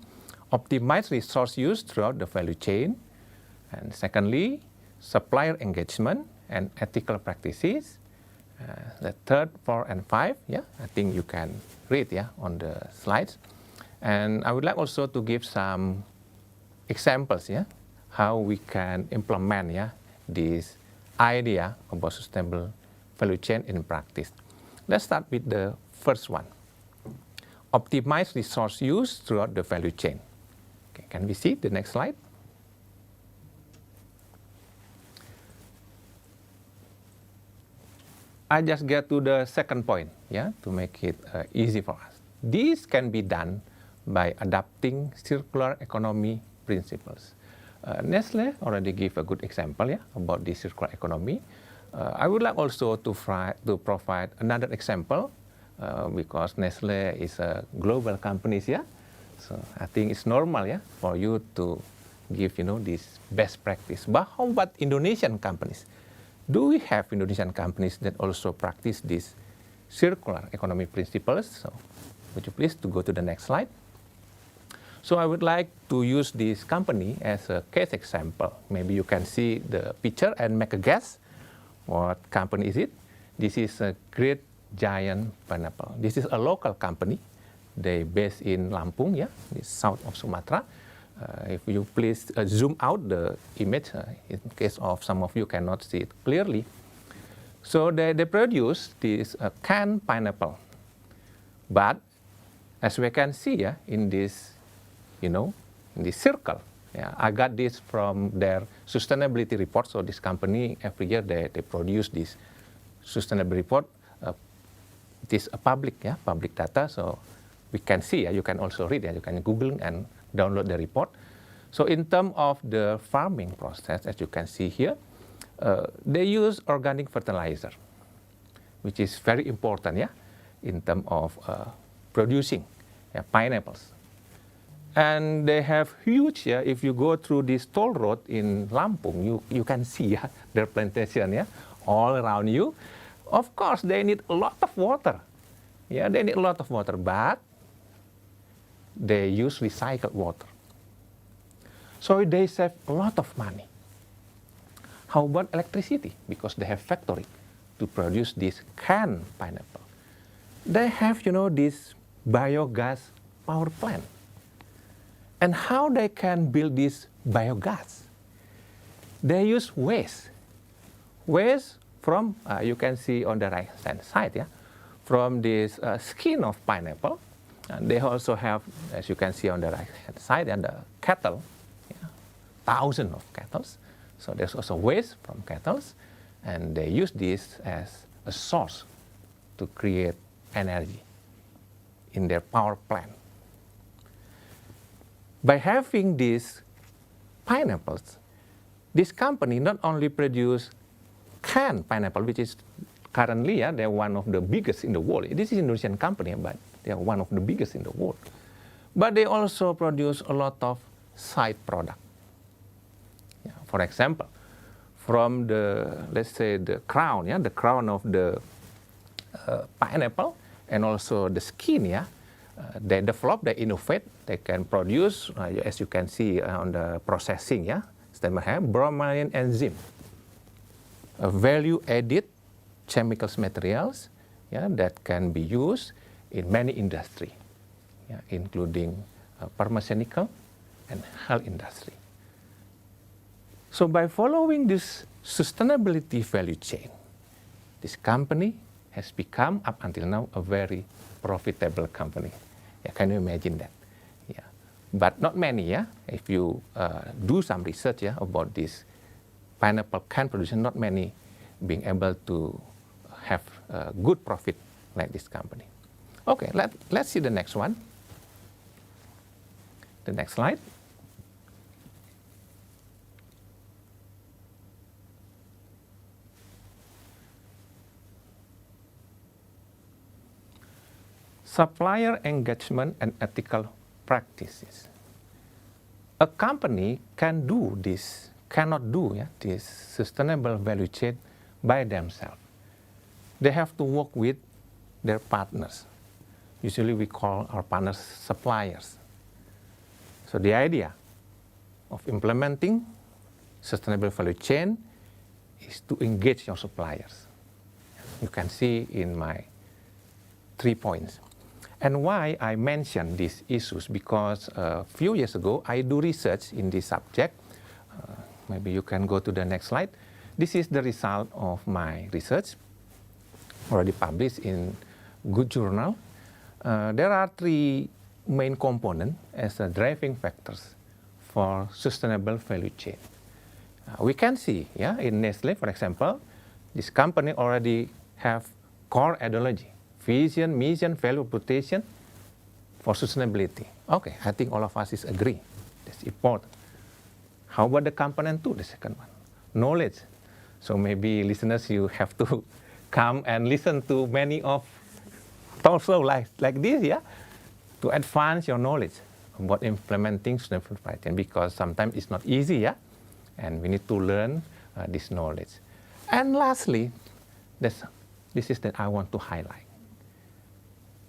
optimize resource use throughout the value chain. And secondly, supplier engagement and ethical practices. The third, 4, and 5, I think you can read on the slides. And I would like also to give some examples, how we can implement this idea about sustainable value chain in practice. Let's start with the first one. Optimize resource use throughout the value chain. Okay, can we see the next slide? I just get to the second point, to make it easy for us. This can be done by adapting circular economy principles. Nestle already gave a good example about this circular economy. I would like also to provide another example because Nestle is a global company, so I think it's normal for you to give this best practice. But how about Indonesian companies? Do we have Indonesian companies that also practice these circular economy principles? So, would you please to go to the next slide? So I would like to use this company as a case example. Maybe you can see the picture and make a guess. What company is it? This is a Great Giant Pineapple. This is a local company. They based in Lampung, the south of Sumatra. If you please zoom out the image, in case of some of you cannot see it clearly. So they produce this canned pineapple. But as we can see in this, in this circle, I got this from their sustainability report. So this company, every year they produce this sustainability report. It is a public data, so we can see, you can also read, you can Google and download the report. So in terms of the farming process, as you can see here, they use organic fertilizer, which is very important, in terms of producing pineapples. And they have huge, if you go through this toll road in Lampung, you can see their plantation all around you. Of course, they need a lot of water. They need a lot of water, but they use recycled water. So they save a lot of money. How about electricity? Because they have factory to produce this canned pineapple. They have, this biogas power plant. And how they can build this biogas? They use waste. Waste from, you can see on the right-hand side, from this skin of pineapple. And they also have, as you can see on the right-hand side, and the cattle, thousands of cattle. So there's also waste from cattle. And they use this as a source to create energy in their power plant. By having these pineapples, this company not only produce canned pineapple, which is currently they're one of the biggest in the world. This is an Indonesian company, but they are one of the biggest in the world. But they also produce a lot of side product. For example, from the, let's say, the crown, the crown of the pineapple, and also the skin, they develop, they innovate, they can produce, as you can see on the processing, bromelain enzyme, a value-added chemicals materials that can be used in many industries, including pharmaceutical and health industry. So by following this sustainability value chain, this company has become, up until now, a very profitable company. Yeah, can you imagine that? Yeah, but not many. Yeah, if you do some research, yeah, about this pineapple can production, not many being able to have good profit like this company. Okay, let's see the next one. The next slide. Supplier engagement and ethical practices. A company can do this, cannot do this sustainable value chain by themselves. They have to work with their partners. Usually we call our partners suppliers. So the idea of implementing sustainable value chain is to engage your suppliers. You can see in my 3 points. And why I mention these issues, because a few years ago I do research in this subject. Maybe you can go to the next slide. This is the result of my research, already published in good journal. There are 3 main components as driving factors for sustainable value chain. We can see, in Nestle, for example, this company already have core ideology, vision, mission, value proposition for sustainability. Okay, I think all of us is agree. That's important. How about the component 2, the second one? Knowledge. So maybe listeners, you have to come and listen to many of talk shows like this, to advance your knowledge about implementing sustainable supply chain, because sometimes it's not easy, and we need to learn this knowledge. And lastly, this is that I want to highlight.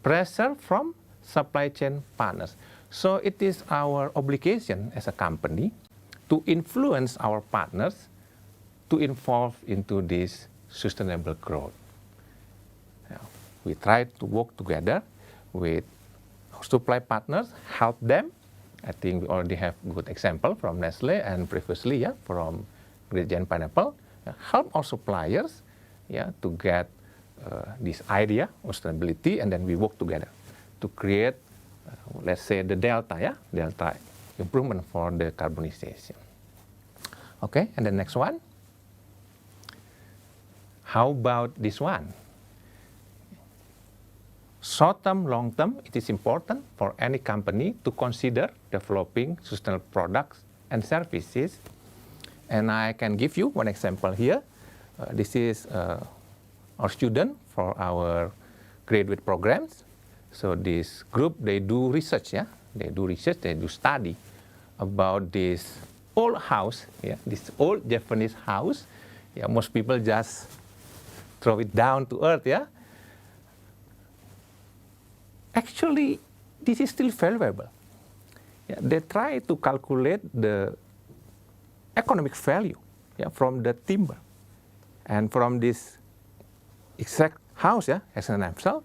Pressure from supply chain partners. So it is our obligation as a company to influence our partners to involve into this sustainable growth. We try to work together with our supply partners, help them. I think we already have good example from Nestle and previously from Great Giant Pineapple. Help our suppliers to get this idea of sustainability, and then we work together to create, let's say, the delta improvement for the decarbonization. Okay, and the next one. How about this one? Short-term, long-term, it is important for any company to consider developing sustainable products and services. And I can give you one example here. This is our student for our graduate programs. So this group, they do research, They do study about this old house, this old Japanese house. Most people just throw it down to earth, Actually, this is still valuable. They try to calculate the economic value from the timber. And from this exact house, as an example,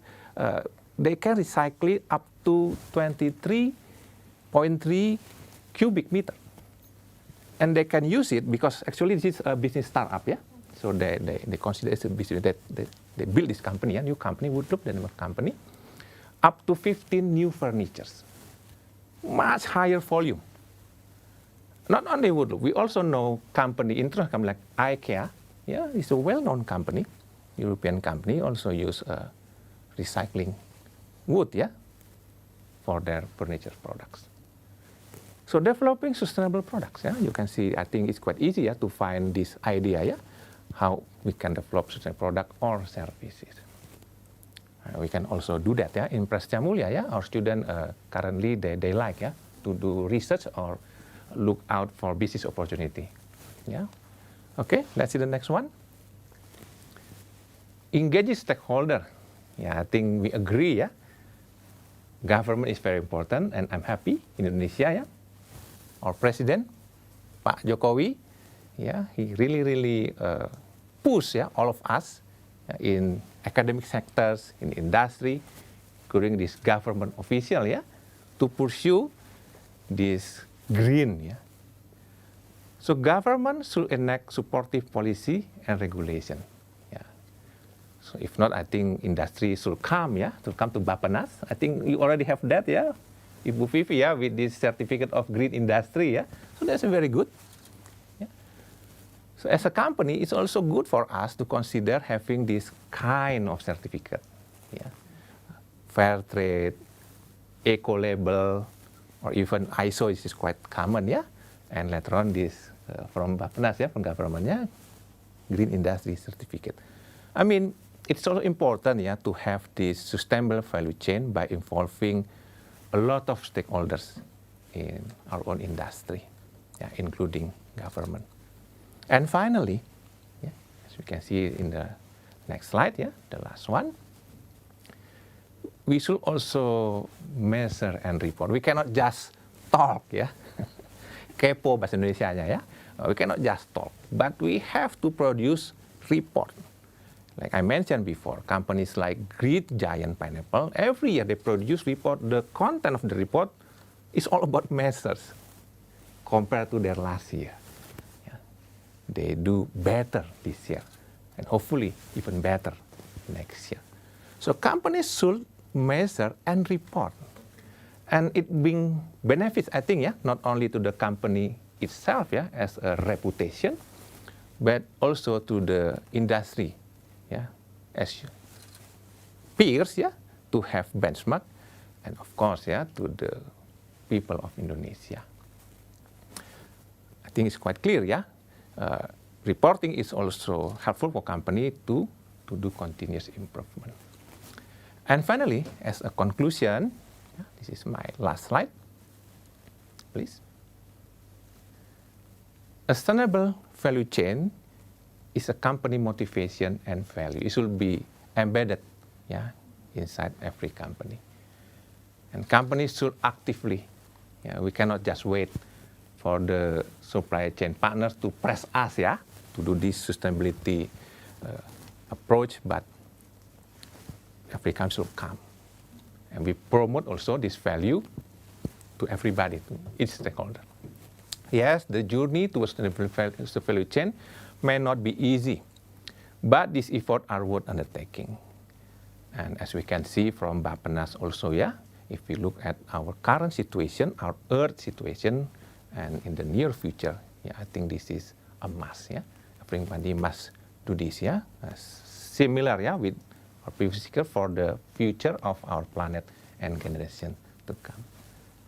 they can recycle it up to 23.3 cubic meter. And they can use it because actually this is a business startup, So they consider it a business that they build this company, a new company, Woodloop, the name of company. Up to 15 new furnitures, much higher volume. Not only Woodloop, we also know international company like IKEA, it's a well-known company, European company, also use recycling wood, for their furniture products. So developing sustainable products, you can see, I think it's quite easy to find this idea, how we can develop sustainable product or services. We can also do that in Prestia Mulia. Our students currently they like to do research or look out for business opportunity. Okay, let's see the next one. Engage stakeholder. I think we agree. Government is very important, and I'm happy in Indonesia. Our president, Pak Jokowi, he really push all of us in academic sectors, in industry, including this government official, to pursue this green, So government should enact supportive policy and regulation, So if not, I think industry should come, yeah, to come to Bappenas. I think you already have that, yeah, Ibu Vivi, yeah, with this certificate of green industry, yeah. So that's very good. Yeah. So as a company, it's also good for us to consider having this kind of certificate, yeah, fair trade, eco label, or even ISO is quite common, yeah. And later on, this from Bappenas, yeah, from government, yeah, green industry certificate. I mean, it's also important, yeah, to have this sustainable value chain by involving a lot of stakeholders in our own industry, yeah, including government. And finally, yeah, as we can see in the next slide, yeah, the last one, we should also measure and report. We cannot just talk, yeah. Kepo bahasa Indonesianya, ya. We cannot just talk, but we have to produce report. Like I mentioned before, companies like Great Giant Pineapple, every year they produce report. The content of the report is all about measures compared to their last year. Yeah. They do better this year, and hopefully even better next year. So companies should measure and report. And it brings benefits, I think, yeah, not only to the company itself, yeah, as a reputation, but also to the industry, yeah, as peers, yeah, to have benchmark, and of course, yeah, to the people of Indonesia. I think it's quite clear, yeah. Reporting is also helpful for company to do continuous improvement. And finally, as a conclusion, this is my last slide, please. A sustainable value chain is a company motivation and value. It should be embedded, yeah, inside every company. And companies should actively, yeah, we cannot just wait for the supply chain partners to press us, yeah, to do this sustainability approach, but every company should come. And we promote also this value to everybody, to each stakeholder. Yes, the journey towards the value chain may not be easy, but these efforts are worth undertaking. And as we can see from Bappenas also, yeah, if we look at our current situation, our Earth situation, and in the near future, yeah, I think this is a must, yeah. Everybody must do this, yeah. Similar, yeah, with our previous speaker, for the future of our planet and generation to come.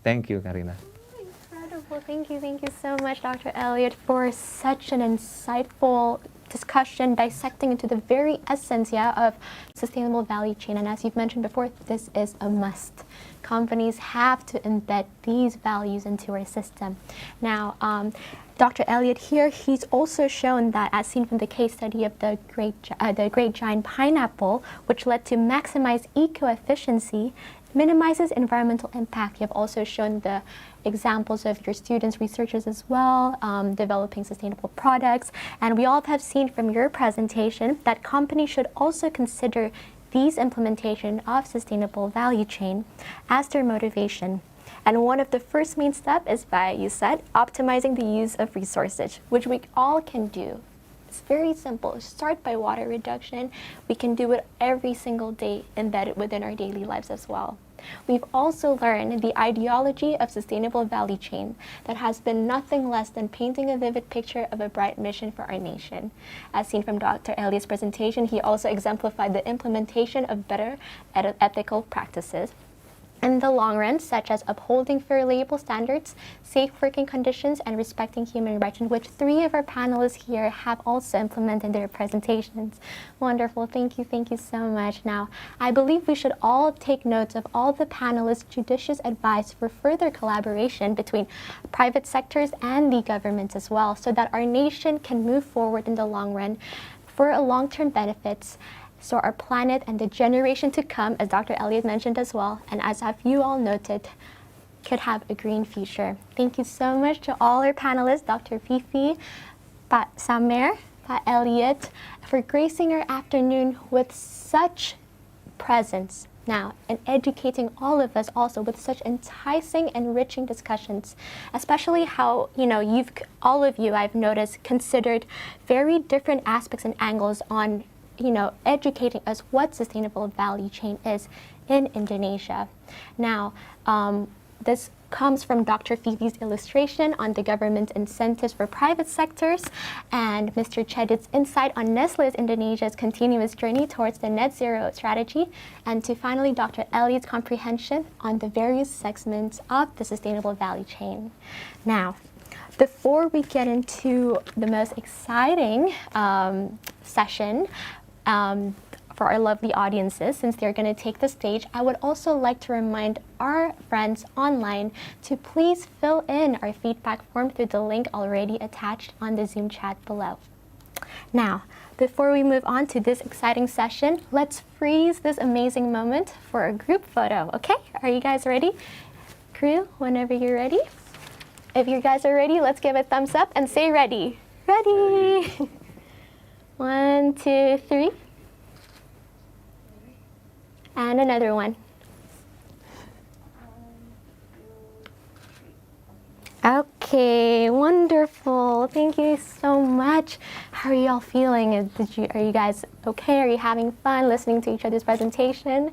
Thank you, Karina. Incredible. Thank you so much, Dr. Elliot, for such an insightful discussion dissecting into the very essence, yeah, of sustainable value chain. And as you've mentioned before, this is a must. Companies have to embed these values into our system. Now, Dr. Elliot here, he's also shown that, as seen from the case study of the Great Giant Pineapple, which led to maximized eco-efficiency, minimizes environmental impact. You've also shown the examples of your students, researchers as well, developing sustainable products. And we all have seen from your presentation that companies should also consider these implementation of sustainable value chain as their motivation. And one of the first main steps is by, you said, optimizing the use of resources, which we all can do. It's very simple. Start by water reduction. We can do it every single day, embedded within our daily lives as well. We've also learned the ideology of sustainable value chain that has been nothing less than painting a vivid picture of a bright mission for our nation. As seen from Dr. Elliott's presentation, he also exemplified the implementation of better ethical practices in the long run, such as upholding fair labor standards, safe working conditions, and respecting human rights, in which 3 of our panelists here have also implemented their presentations. Wonderful. Thank you so much. Now, I believe we should all take notes of all the panelists' judicious advice for further collaboration between private sectors and the government as well, so that our nation can move forward in the long run for a long-term benefits, so our planet and the generation to come, as Dr. Elliot mentioned as well, and as have you all noted, could have a green future. Thank you so much to all our panelists, Dr. Fifi, Pak Samer, Pak Elliot, for gracing our afternoon with such presence now and educating all of us also with such enticing, enriching discussions, especially how, all of you, I've noticed, considered very different aspects and angles on educating us what sustainable value chain is in Indonesia. Now, this comes from Dr. Fifi's illustration on the government incentives for private sectors and Mr. Chedid's insight on Nestle's Indonesia's continuous journey towards the net zero strategy, and to finally Dr. Elliott's comprehension on the various segments of the sustainable value chain. Now, before we get into the most exciting session, for our lovely audiences, since they're going to take the stage, I would also like to remind our friends online to please fill in our feedback form through the link already attached on the Zoom chat below. Now, before we move on to this exciting session, let's freeze this amazing moment for a group photo, okay? Are you guys ready? Crew, whenever you're ready. If you guys are ready, let's give a thumbs up and say ready. Ready! 1, 2, 3. And another one. Okay, wonderful. Thank you so much. How are you all feeling? Are you guys okay? Are you having fun listening to each other's presentation?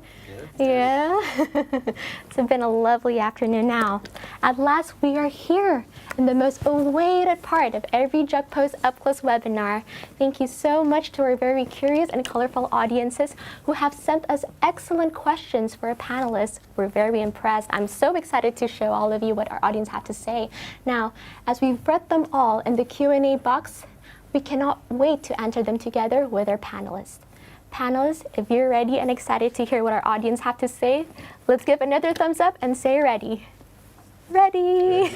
Yeah. It's been a lovely afternoon now. At last, we are here in the most awaited part of every Jakpost Up Close webinar. Thank you so much to our very curious and colorful audiences who have sent us excellent questions for our panelists. We're very impressed. I'm so excited to show all of you what our audience have to say. Now, as we've read them all in the Q&A box, we cannot wait to answer them together with our panelists. Panelists, if you're ready and excited to hear what our audience have to say, let's give another thumbs up and say ready. Ready?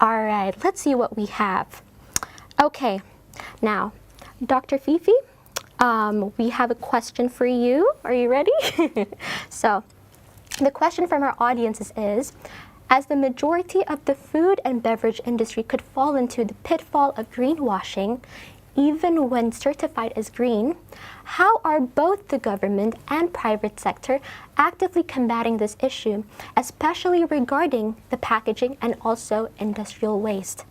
All right, let's see what we have. Okay, now, Dr. Fifi, we have a question for you. Are you ready? So, the question from our audiences is, as the majority of the food and beverage industry could fall into the pitfall of greenwashing, even when certified as green, how are both the government and private sector actively combating this issue, especially regarding the packaging and also industrial waste?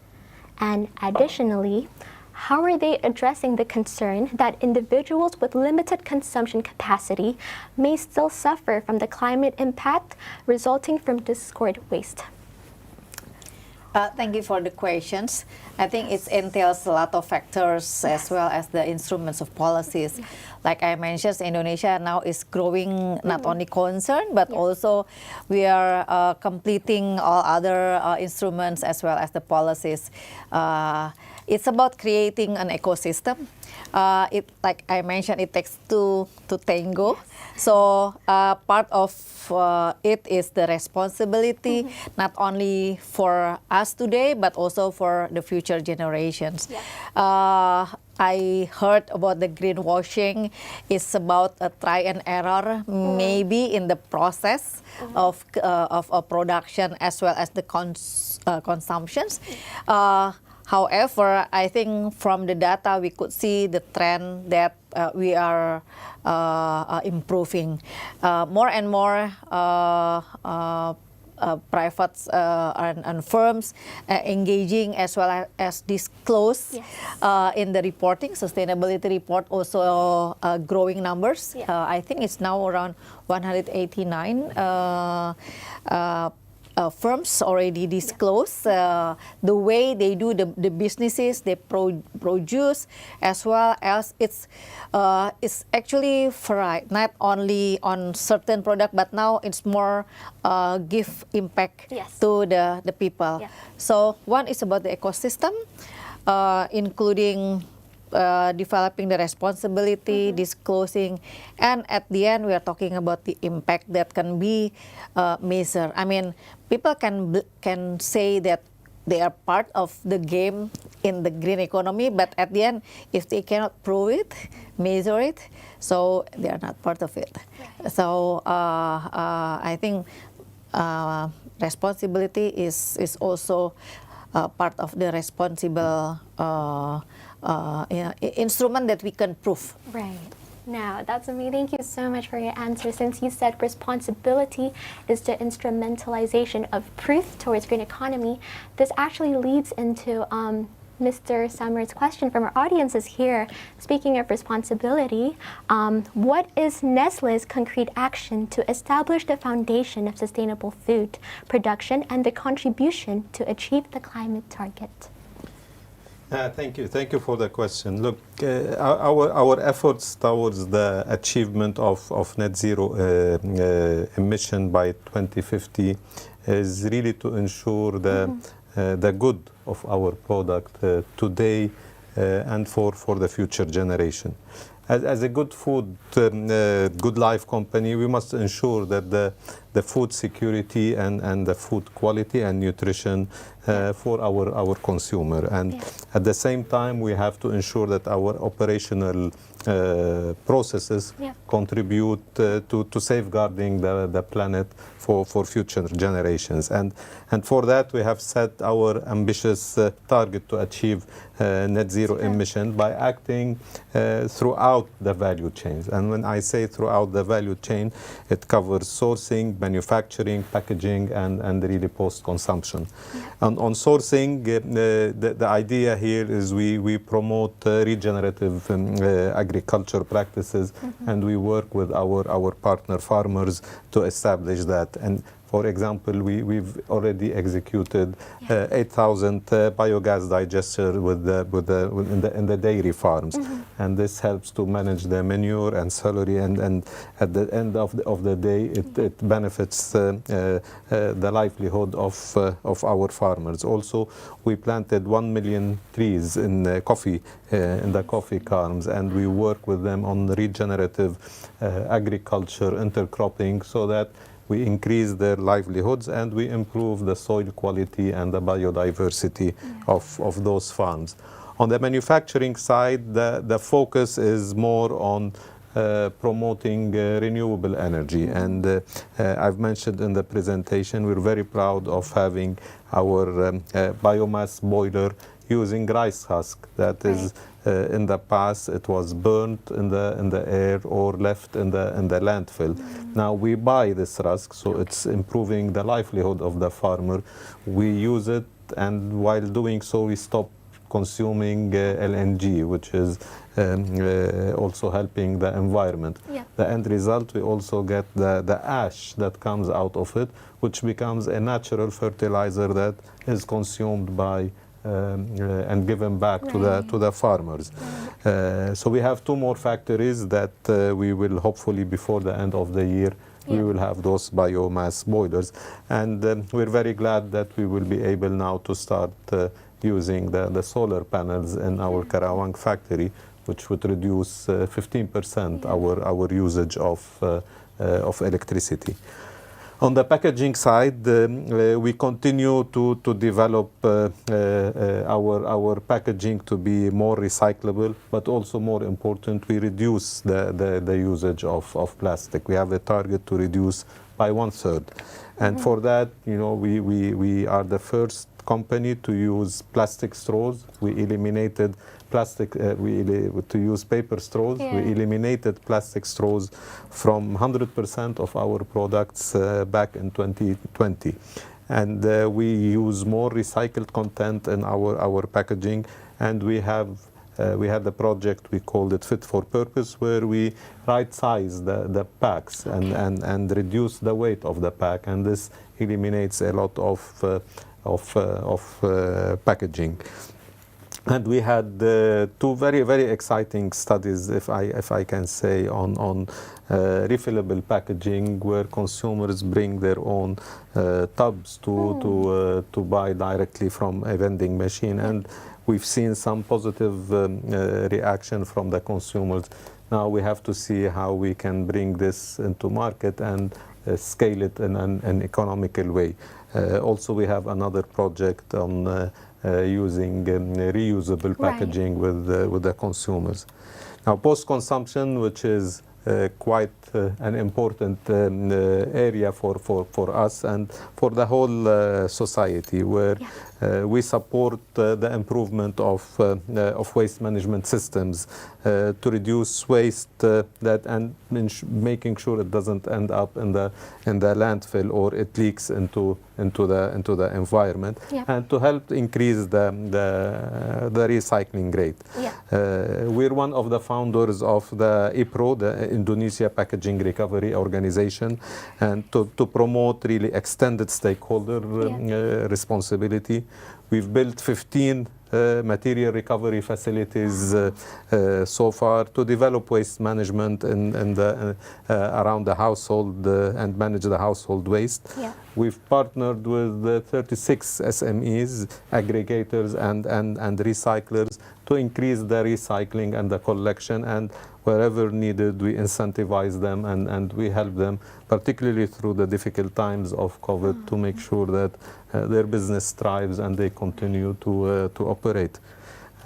And additionally, how are they addressing the concern that individuals with limited consumption capacity may still suffer from the climate impact resulting from discarded waste? Thank you for the questions. I think it entails a lot of factors as well as the instruments of policies. Like I mentioned, Indonesia now is growing not only concern, but also we are completing all other instruments as well as the policies. It's about creating an ecosystem. Like I mentioned, it takes two to tango. So part of it is the responsibility, not only for us today, but also for the future generations. I heard about the greenwashing. It's about a try and error, maybe in the process of production as well as the consumptions. However, I think from the data we could see the trend that we are improving. More and more private and firms engaging as well as disclose in the reporting. Sustainability report also growing numbers. I think it's now around 189 firms already disclose the way they do the businesses they produce, as well as it's actually varied, not only on certain product, but now it's more give impact to the people. So one is about the ecosystem, including developing the responsibility, disclosing, and at the end we are talking about the impact that can be measured. I mean, people can say that they are part of the game in the green economy, but at the end, if they cannot prove it, measure it, so they are not part of it. So I think responsibility is also part of the responsible instrument that we can prove. Right. Now, that's amazing. Thank you so much for your answer. Since you said responsibility is the instrumentalization of proof towards green economy, this actually leads into Mr. Summer's question from our audience is here. Speaking of responsibility, what is Nestlé's concrete action to establish the foundation of sustainable food production and the contribution to achieve the climate target? Thank you for the question. Look, our efforts towards the achievement of net zero emission by 2050 is really to ensure the good of our product today and for the future generation. As a good food, good life company, we must ensure that the food security and the food quality and nutrition for our consumer. And at the same time, we have to ensure that our operational processes contribute to safeguarding the planet for future generations. And for that, we have set our ambitious target to achieve net zero emission by acting throughout the value chain. And when I say throughout the value chain, it covers sourcing, manufacturing, packaging, and really post-consumption. On sourcing, the idea here is we promote regenerative agriculture practices, and we work with our partner farmers to establish that. And for example, we've already executed 8,000 biogas digester in the dairy farms, and this helps to manage the manure and slurry, and at the end of the day, it benefits the livelihood of our farmers. Also, we planted 1 million trees in the coffee farms, and we work with them on regenerative agriculture, intercropping, so that we increase their livelihoods and we improve the soil quality and the biodiversity of those farms. On the manufacturing side, the focus is more on promoting renewable energy. And I've mentioned in the presentation, we're very proud of having our biomass boiler using rice husk. That is, in the past, it was burnt in the air or left in the landfill. Now we buy this husk, so it's improving the livelihood of the farmer. We use it, and while doing so, we stop consuming LNG, which is also helping the environment. The end result, we also get the ash that comes out of it, which becomes a natural fertilizer that is consumed by and given back to the farmers. So we have 2 more factories that we will hopefully, before the end of the year, we will have those biomass boilers. And we're very glad that we will be able now to start using the solar panels in our Karawang factory, which would reduce 15% our usage of electricity. On the packaging side, we continue to develop our packaging to be more recyclable, but also more important, we reduce the usage of plastic. We have a target to reduce by 1/3. And for that, we are the first company to use plastic straws. We eliminated to use paper straws. We eliminated plastic straws from 100% of our products back in 2020. And we use more recycled content in our packaging. And we had a project, we called it Fit for Purpose, where we right-size the packs and reduce the weight of the pack. And this eliminates a lot of packaging. And we had 2 very, very exciting studies, if I can say, on refillable packaging, where consumers bring their own tubs to buy directly from a vending machine. And we've seen some positive reaction from the consumers. Now we have to see how we can bring this into market and scale it in an economical way. Also, we have another project on using reusable packaging with the consumers. Now, post-consumption, which is quite an important area for us and for the whole society, where We support the improvement of waste management systems to reduce waste and making sure it doesn't end up in the landfill or it leaks into the environment, Yeah. and to help increase the recycling rate. Yeah. We're one of the founders of the IPRO, the Indonesia Packaging Recovery Organization, and to promote really extended stakeholder responsibility. We've built 15 material recovery facilities so far to develop waste management around the household and manage the household waste. Yeah. We've partnered with 36 SMEs, aggregators and recyclers to increase the recycling and the collection, and wherever needed we incentivize them and we help them, particularly through the difficult times of COVID, to make sure that their business thrives and they continue to operate.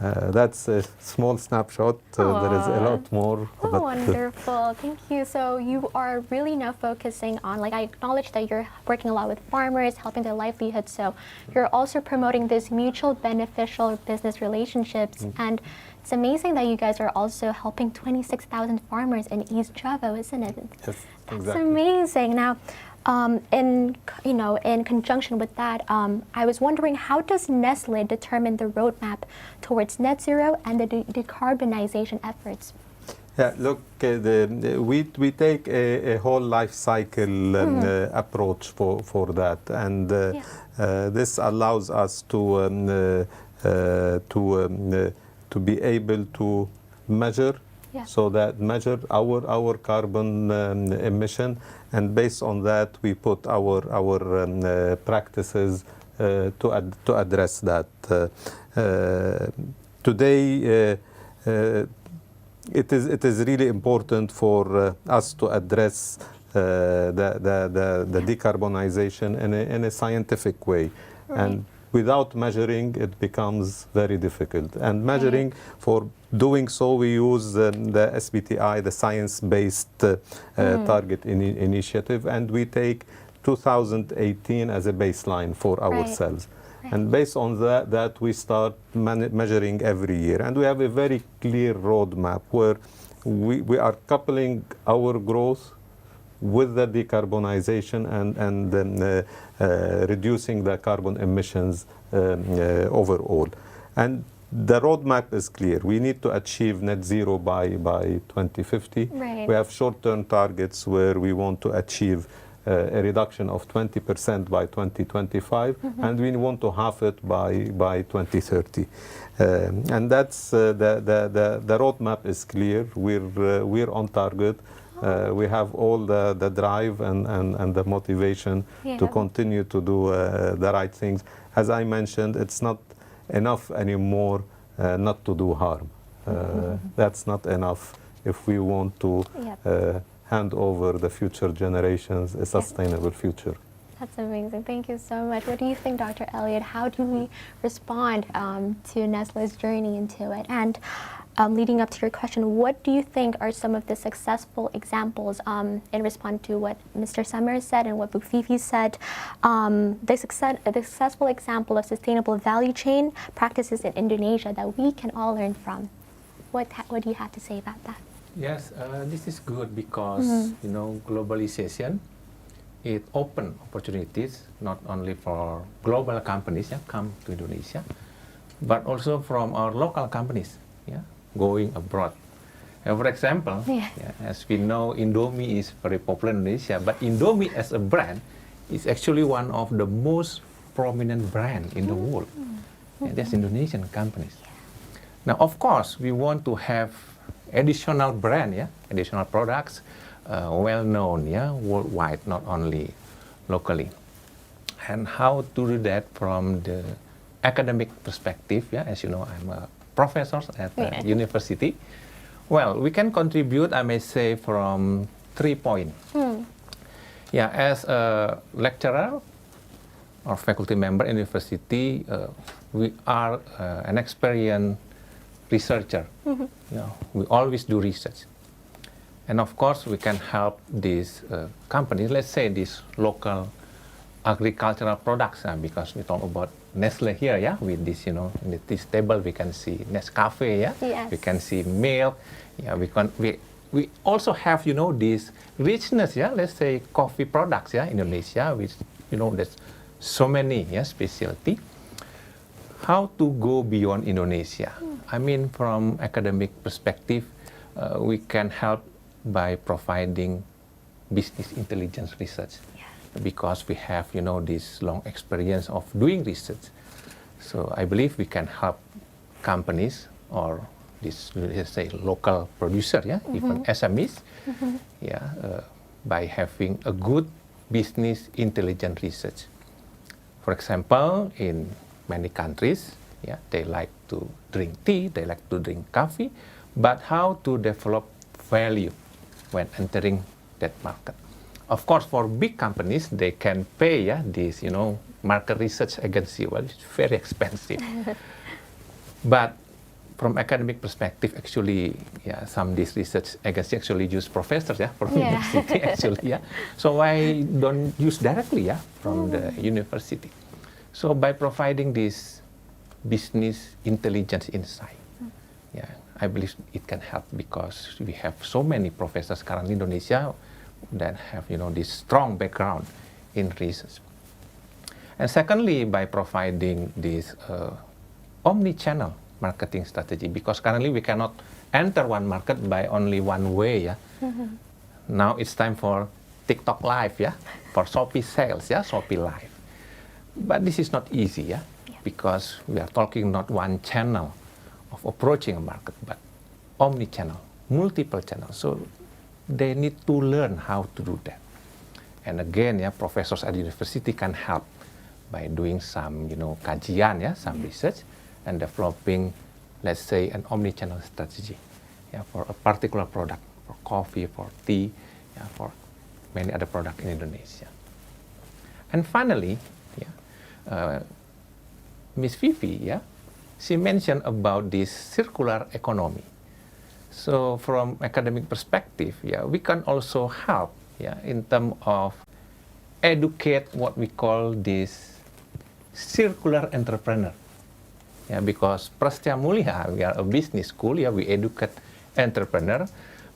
That's a small snapshot. There is a lot more. Oh, wonderful. Thank you. So you are really now focusing on, I acknowledge that you're working a lot with farmers, helping their livelihood. So you're also promoting this mutual beneficial business relationships. And it's amazing that you guys are also helping 26,000 farmers in East Java, isn't it? Yes, That's exactly. amazing. Now, in conjunction with that, I was wondering, how does Nestle determine the roadmap towards net zero and the decarbonization efforts? Yeah, look, we take a whole life cycle approach for that, and this allows us to be able to measure. Yeah. So that measure our carbon emission, and based on that we put our practices to address that. Today it is really important for us to address the decarbonization in a scientific way. Right. And without measuring, it becomes very difficult. And measuring, for doing so, we use the SBTI, the Science-Based Target Initiative, and we take 2018 as a baseline for ourselves. Right. And based on that we start measuring every year. And we have a very clear roadmap where we are coupling our growth with the decarbonization and then reducing the carbon emissions overall. And the roadmap is clear. We need to achieve net zero by 2050. Right. We have short-term targets where we want to achieve a reduction of 20% by 2025, and we want to halve it by 2030. And that's the roadmap is clear. We're on target. We have all the drive and the motivation to continue to do the right things. As I mentioned, it's not enough anymore not to do harm. That's not enough if we want to hand over the future generations a sustainable future. That's amazing. Thank you so much. What do you think, Dr. Elliott? How do we respond to Nestle's journey into it? And leading up to your question, what do you think are some of the successful examples in response to what Mr. Summers said and what Bufifi said, the successful example of sustainable value chain practices in Indonesia that we can all learn from? What do you have to say about that? Yes, this is good because globalization, it open opportunities not only for global companies come to Indonesia, but also from our local companies going abroad. For example, as we know, Indomie is very popular in Indonesia, but Indomie as a brand is actually one of the most prominent brand in the world. That's Indonesian companies. Now, of course, we want to have additional brand, additional products, well known, worldwide, not only locally. And how to do that from the academic perspective? As you know, I'm a professor at the university. Well, we can contribute, I may say, from 3 points. As a lecturer or faculty member in university, we are an experienced researcher. We always do research. And of course, we can help these companies, let's say these local agricultural products, because we talk about Nestle here, yeah, with this, in this table we can see Nescafe, yeah, Yes. we can see milk, yeah, we also have, this richness, yeah, let's say coffee products, yeah, Indonesia, which, there's so many, yeah, specialty. How to go beyond Indonesia? I mean, from academic perspective, we can help by providing business intelligence research, because we have, this long experience of doing research. So I believe we can help companies or this, let's say, local producer, yeah, even SMEs, by having a good business intelligence research. For example, in many countries, yeah, they like to drink tea, they like to drink coffee, but how to develop value when entering that market. Of course, for big companies, they can pay this, market research agency. Well, it's very expensive. But from academic perspective, actually, some of these research agencies actually use professors, from university, actually, So I don't use directly, from the university. So by providing this business intelligence insight, I believe it can help, because we have so many professors currently in Indonesia that have, this strong background in research. And secondly, by providing this omni-channel marketing strategy, because currently we cannot enter one market by only one way. Now it's time for TikTok Live, for Shopee sales, Shopee Live. But this is not easy, because we are talking not one channel of approaching a market, but omni-channel, multiple channels. So they need to learn how to do that. And again, professors at the university can help by doing some, kajian, some research, and developing, let's say, an omni-channel strategy, for a particular product, for coffee, for tea, for many other products in Indonesia. And finally, Miss Vivi, she mentioned about this circular economy. So from academic perspective, we can also help, in terms of educate what we call this circular entrepreneur. Because Prastia Mulia, we are a business school, we educate entrepreneur,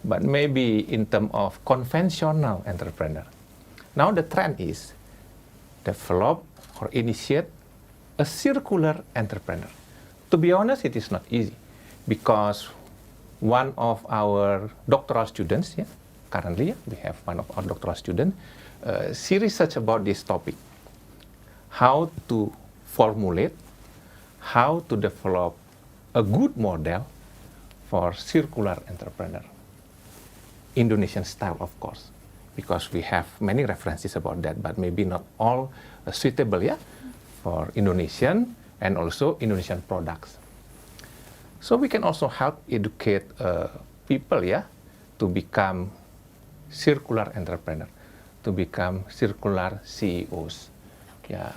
but maybe in terms of conventional entrepreneur. Now the trend is develop or initiate a circular entrepreneur. To be honest, it is not easy, because one of our doctoral students, currently we have one of our doctoral students, she researched about this topic, how to formulate, how to develop a good model for circular entrepreneur. Indonesian style, of course, because we have many references about that, but maybe not all suitable, for Indonesian and also Indonesian products. So we can also help educate people, to become circular entrepreneur, to become circular CEOs.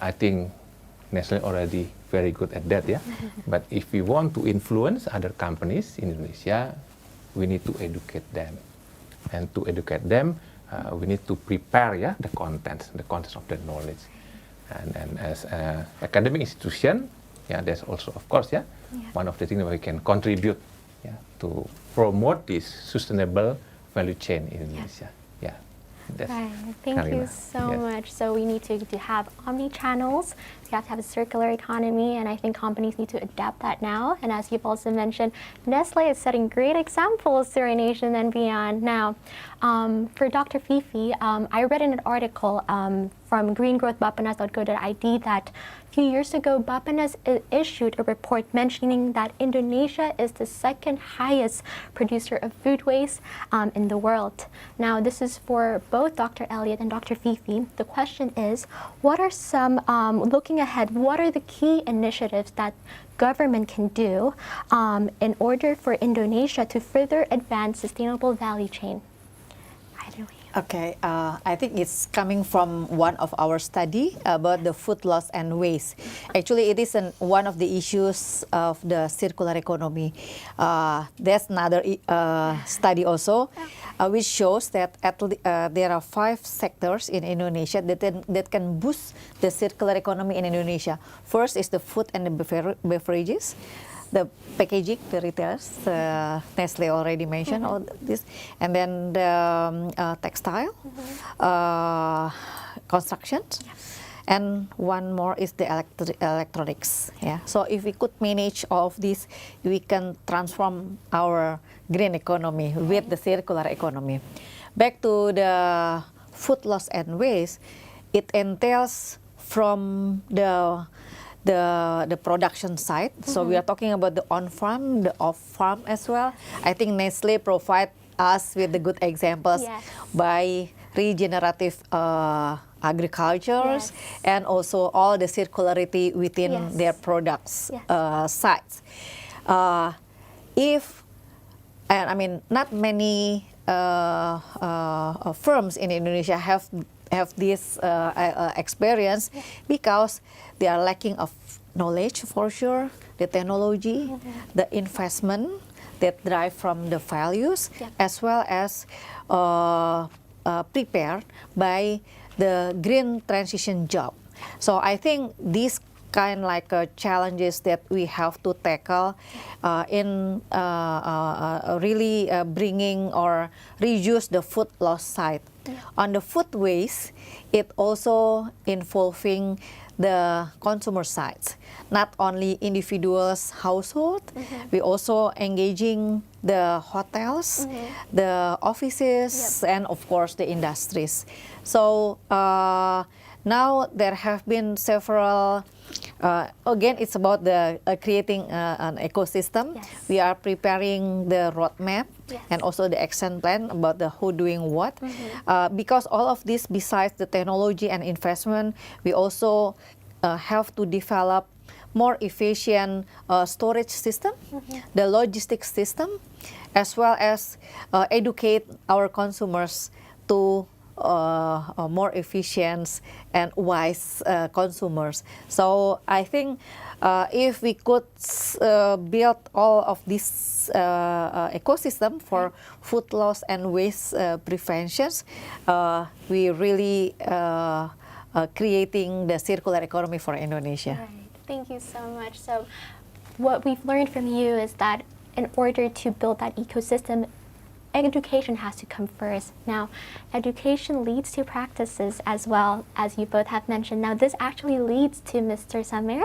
I think Nestle already very good at that, But if we want to influence other companies in Indonesia, we need to educate them. And to educate them, we need to prepare, the contents of the knowledge. And as an academic institution, there's also, of course, one of the things that we can contribute, to promote this sustainable value chain in Indonesia. Right. Thank you so much. So we need to have omni-channels. We have to have a circular economy, and I think companies need to adapt that now. And as you've also mentioned, Nestle is setting great examples to our nation and beyond. Now, for Dr. Fifi, I read in an article from greengrowthbapanas.go.id that a few years ago, Bapanas issued a report mentioning that Indonesia is the second highest producer of food waste in the world. Now, this is for both Dr. Elliot and Dr. Fifi. The question is, what are some, looking ahead, what are the key initiatives that government can do in order for Indonesia to further advance sustainable value chain? I don't know. Okay, I think it's coming from one of our study about the food loss and waste. Actually, it is one of the issues of the circular economy. There's another study also, which shows that there are 5 sectors in Indonesia that can boost the circular economy in Indonesia. First is the food and the beverages. The packaging, the retailers, Nestle already mentioned all this, and then the textile, construction, and one more is the electronics. Yeah. So if we could manage all of this, we can transform our green economy with the circular economy. Back to the food loss and waste, it entails from the production side. So we are talking about the on-farm, the off-farm as well. I think Nestle provide us with the good examples by regenerative agricultures and also all the circularity within their products sites. I mean, not many firms in Indonesia have this experience because they are lacking of knowledge for sure, the technology, the investment that drive from the values, as well as prepared by the green transition job. So I think these kind like challenges that we have to tackle in really bringing or reduce the food loss side. On the food waste, it also involving the consumer sides, not only individuals, household, we also engaging the hotels, the offices, and of course the industries. So now there have been several, again it's about the creating an ecosystem. We are preparing the roadmap and also the action plan about the who doing what. Because all of this, besides the technology and investment, we also have to develop more efficient storage system, the logistics system, as well as educate our consumers to more efficient and wise consumers. So I think if we could build all of this ecosystem for food loss and waste preventions, we really creating the circular economy for Indonesia. Right. Thank you so much. So what we've learned from you is that in order to build that ecosystem, education has to come first. Now, education leads to practices as well, as you both have mentioned. Now, this actually leads to Mr. Samer,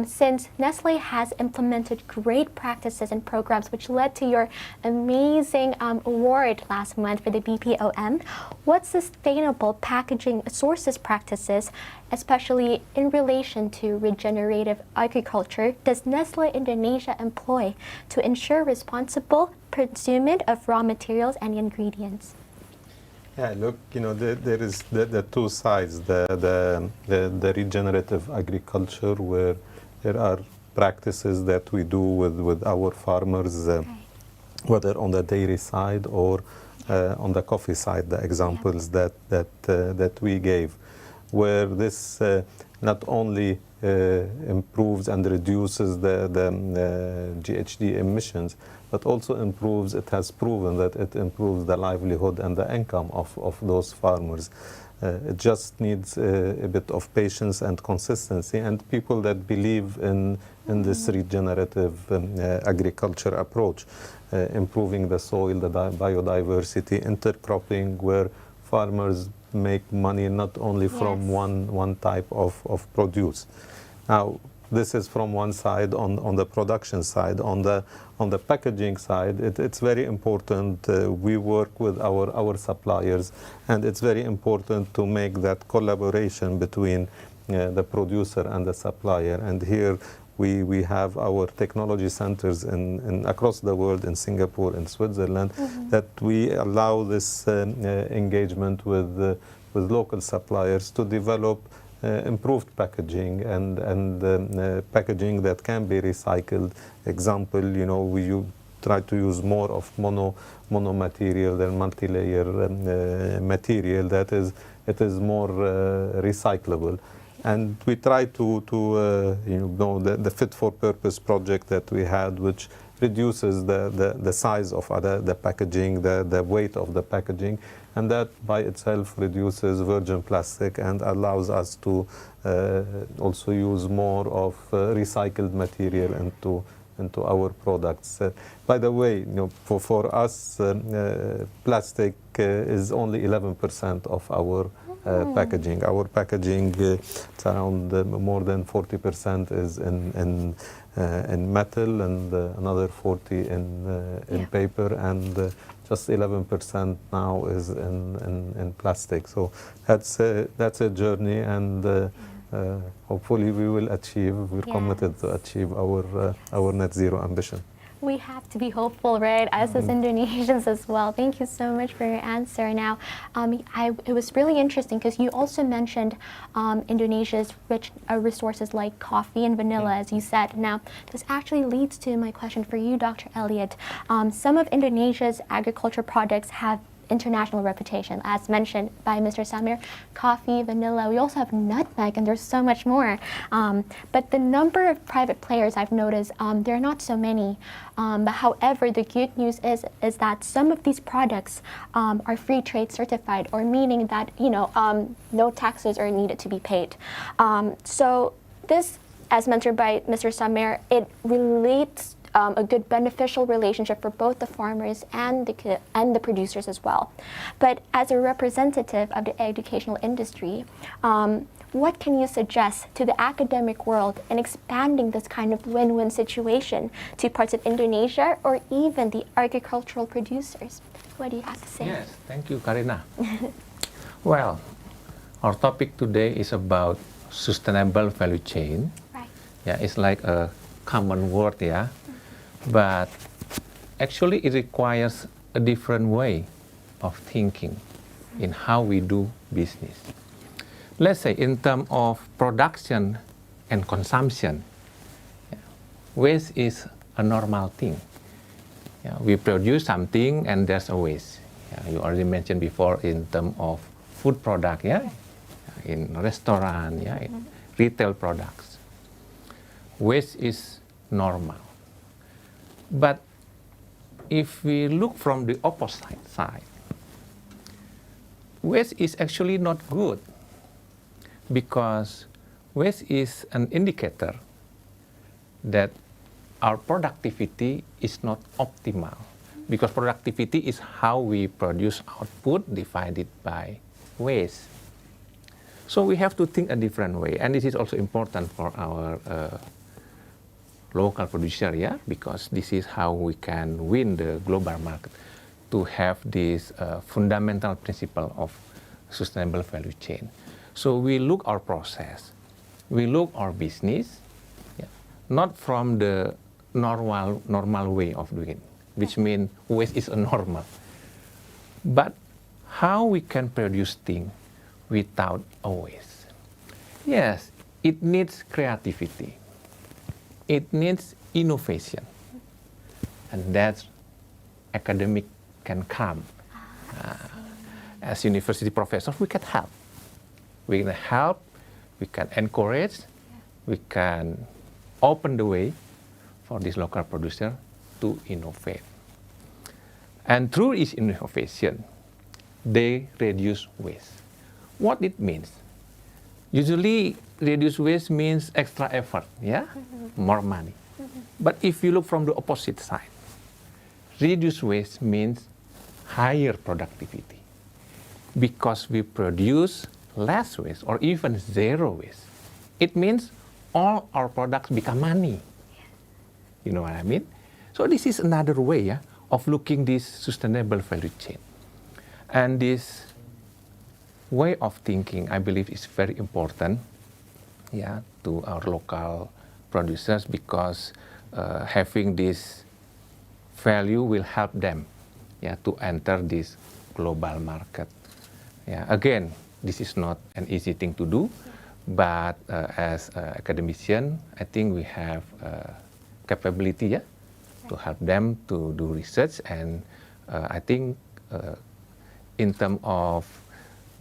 since Nestle has implemented great practices and programs which led to your amazing award last month for the BPOM. What sustainable packaging sources practices, especially in relation to regenerative agriculture, does Nestle Indonesia employ to ensure responsible procurement of raw materials and ingredients? Yeah, look, there is the two sides, the regenerative agriculture, where there are practices that we do with our farmers, whether on the dairy side or on the coffee side, the examples that we gave, where this not only improves and reduces the GHG emissions, but also it has proven that it improves the livelihood and the income of those farmers. It just needs a bit of patience and consistency, and people that believe in this regenerative agriculture approach, improving the soil, the biodiversity, intercropping, where farmers make money not only from one type of produce. Now, this is from one side on the production side. On the packaging side, it's very important. We work with our suppliers, and it's very important to make that collaboration between the producer and the supplier. And here we have our technology centers across the world, in Singapore and Switzerland, that we allow this engagement with local suppliers to develop improved packaging and packaging that can be recycled. Example, try to use more of mono material than multi-layer material that is more recyclable. And we try to the fit for purpose project that we had, which reduces the size of the packaging, the weight of the packaging, and that by itself reduces virgin plastic and allows us to also use more of recycled material into our products. By the way, for us, plastic is only 11% of our packaging. Our packaging, it's around more than 40% is in metal, and another 40 in paper, and just 11% now is in plastic. So that's a journey, and hopefully we will achieve. We're committed to achieve our net zero ambition. We have to be hopeful, right, as Indonesians as well. Thank you so much for your answer. Now, it was really interesting because you also mentioned Indonesia's rich resources like coffee and vanilla, as you said. Now, this actually leads to my question for you, Dr. Elliot. Some of Indonesia's agriculture products have international reputation, as mentioned by Mr. Samer. Coffee, vanilla, we also have nutmeg, and there's so much more. But the number of private players I've noticed, there are not so many. But however, the good news is that some of these products are free trade certified, or meaning that no taxes are needed to be paid. So this, as mentioned by Mr. Samer, it relates a good beneficial relationship for both the farmers and the producers as well. But as a representative of the educational industry, what can you suggest to the academic world in expanding this kind of win-win situation to parts of Indonesia or even the agricultural producers? What do you have to say? Yes, thank you, Karina. Well, our topic today is about sustainable value chain. Right. Yeah, it's like a common word, yeah. But actually it requires a different way of thinking in how we do business. Let's say in terms of production and consumption, waste is a normal thing. We produce something and there's a waste. You already mentioned before in terms of food product, in restaurant, in retail products. Waste is normal. But if we look from the opposite side, waste is actually not good, because waste is an indicator that our productivity is not optimal, because productivity is how we produce output divided by waste. So we have to think a different way, and this is also important for our local producer, because this is how we can win the global market, to have this fundamental principle of sustainable value chain. So we look our process, we look our business, not from the normal way of doing it, which means waste is a normal, but how we can produce things without a waste. Yes, it needs creativity. It needs innovation, and that's academic can come. As university professors, we can help. We can help, we can encourage, we can open the way for this local producer to innovate. And through this innovation, they reduce waste. What it means? Usually, reduce waste means extra effort, more money. But if you look from the opposite side, reduce waste means higher productivity, because we produce less waste or even zero waste. It means all our products become money. You know what I mean? So this is another way of looking this sustainable value chain. And this way of thinking, I believe, is very important to our local producers, because having this value will help them to enter this global market. Again, this is not an easy thing to do, but as an academician, I think we have capability to help them to do research. And I think in terms of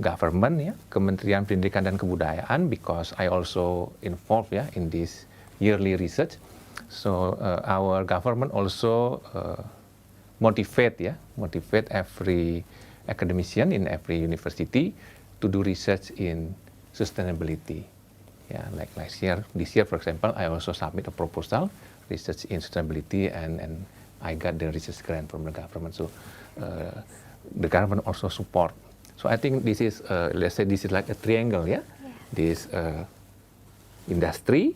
government, ya, Kementerian Pendidikan dan Kebudayaan, because I also involved in this yearly research. So our government also motivate every academician in every university to do research in sustainability. Yeah, like this year, for example, I also submit a proposal, research in sustainability, and I got the research grant from the government. So the government also support. So I think this is, let's say this is like a triangle, yeah? This industry,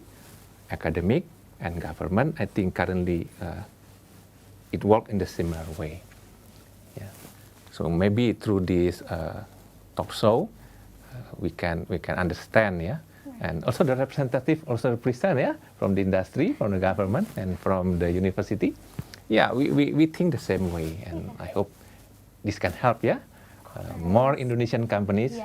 academic, and government. I think currently it works in the similar way. Yeah. So maybe through this talk show, we can understand, yeah, and also the representative also present, yeah, from the industry, from the government, and from the university. Yeah, we think the same way, and I hope this can help, yeah, more Indonesian companies,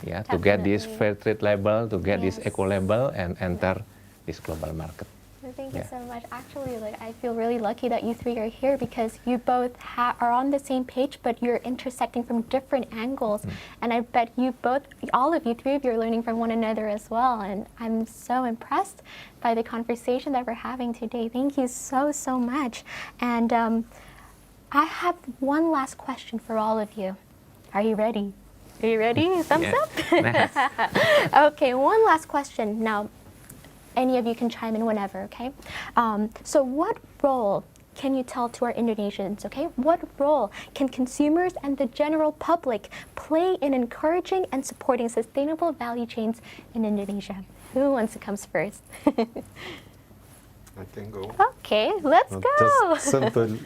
yeah, to get this fair trade label, to get this eco label, and enter this global market. Thank you so much. Actually, I feel really lucky that you three are here because you both are on the same page, but you're intersecting from different angles. And I bet you both, all of you, three of you, are learning from one another as well. And I'm so impressed by the conversation that we're having today. Thank you so, so much. And I have one last question for all of you. Are you ready? Are you ready? Thumbs up? Okay, one last question. Now, any of you can chime in whenever, okay? So what role can you tell to our Indonesians, okay? What role can consumers and the general public play in encouraging and supporting sustainable value chains in Indonesia? Who wants to come first? I can go. Okay, let's go. Just simple,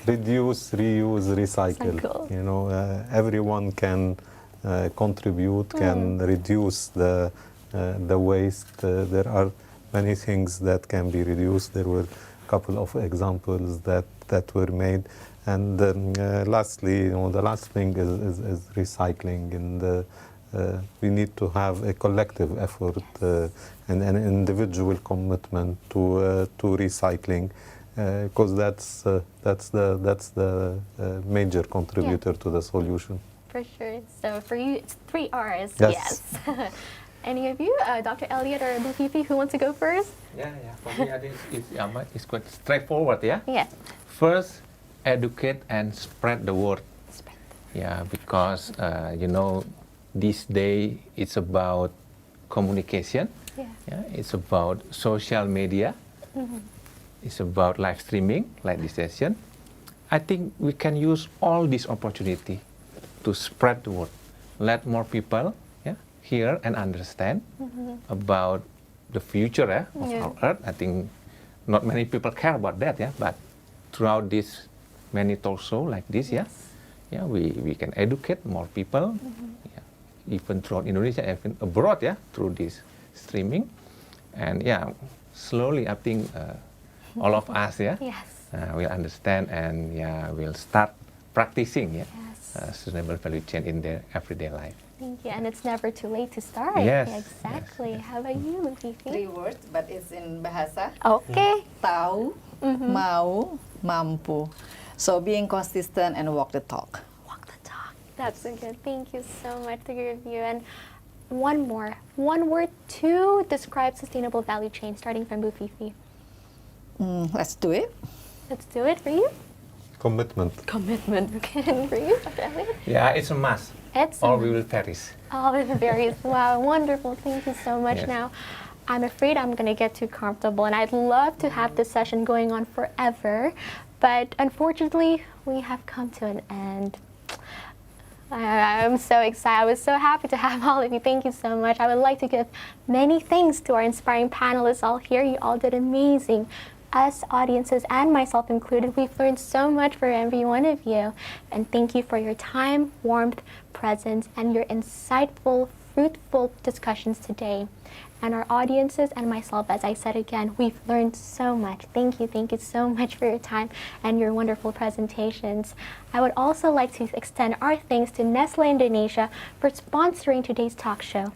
reduce, reuse, recycle. Cycle. Everyone can contribute, can reduce the waste. There are many things that can be reduced. There were a couple of examples that were made. And lastly, the last thing is recycling. And we need to have a collective effort and an individual commitment to recycling, because that's the major contributor to the solution. For sure. So for you, it's 3 R's. Yes. Any of you, Dr. Elliot or Bu Fifi, who wants to go first? Yeah. For me, I think it's quite straightforward, yeah? Yeah. First, educate and spread the word. Yeah, because, this day it's about communication. Yeah, it's about social media. It's about live streaming, like this session. I think we can use all this opportunity to spread the word. Let more people hear and understand about the future of our Earth. I think not many people care about that, but throughout this many talk shows like this, we can educate more people, even throughout Indonesia, even abroad, through this streaming. And slowly I think all of us, will understand and will start practicing sustainable value chain in their everyday life. Thank you. And it's never too late to start. Yes. Exactly. Yes. How about you, Fifi? 3 words, but it's in bahasa. Okay. Tahu, mau, mampu. So being consistent and walk the talk. Walk the talk. That's so good. Thank you so much, the three of you. And one more. One word to describe sustainable value chain, starting from Bu Fifi. Let's do it. Let's do it for you. Commitment. Commitment. Okay. And for you, Dr. Elliot? Yeah, it's a must. Or we will perish. Oh, it varies. Wow, wonderful. Thank you so much. Yes. Now, I'm afraid I'm going to get too comfortable, and I'd love to have this session going on forever, but unfortunately, we have come to an end. I'm so excited. I was so happy to have all of you. Thank you so much. I would like to give many thanks to our inspiring panelists all here. You all did amazing. Us, audiences, and myself included, we've learned so much from every one of you. And thank you for your time, warmth, presence, and your insightful, fruitful discussions today. And our audiences and myself, as I said again, we've learned so much. Thank you so much for your time and your wonderful presentations. I would also like to extend our thanks to Nestle Indonesia for sponsoring today's talk show.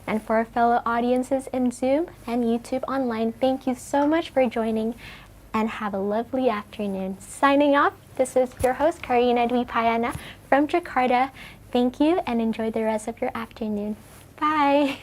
And for our fellow audiences in Zoom and YouTube online, thank you so much for joining. and have a lovely afternoon. Signing off, this is your host, Karina Dwi Payana from Jakarta. Thank you and enjoy the rest of your afternoon. Bye.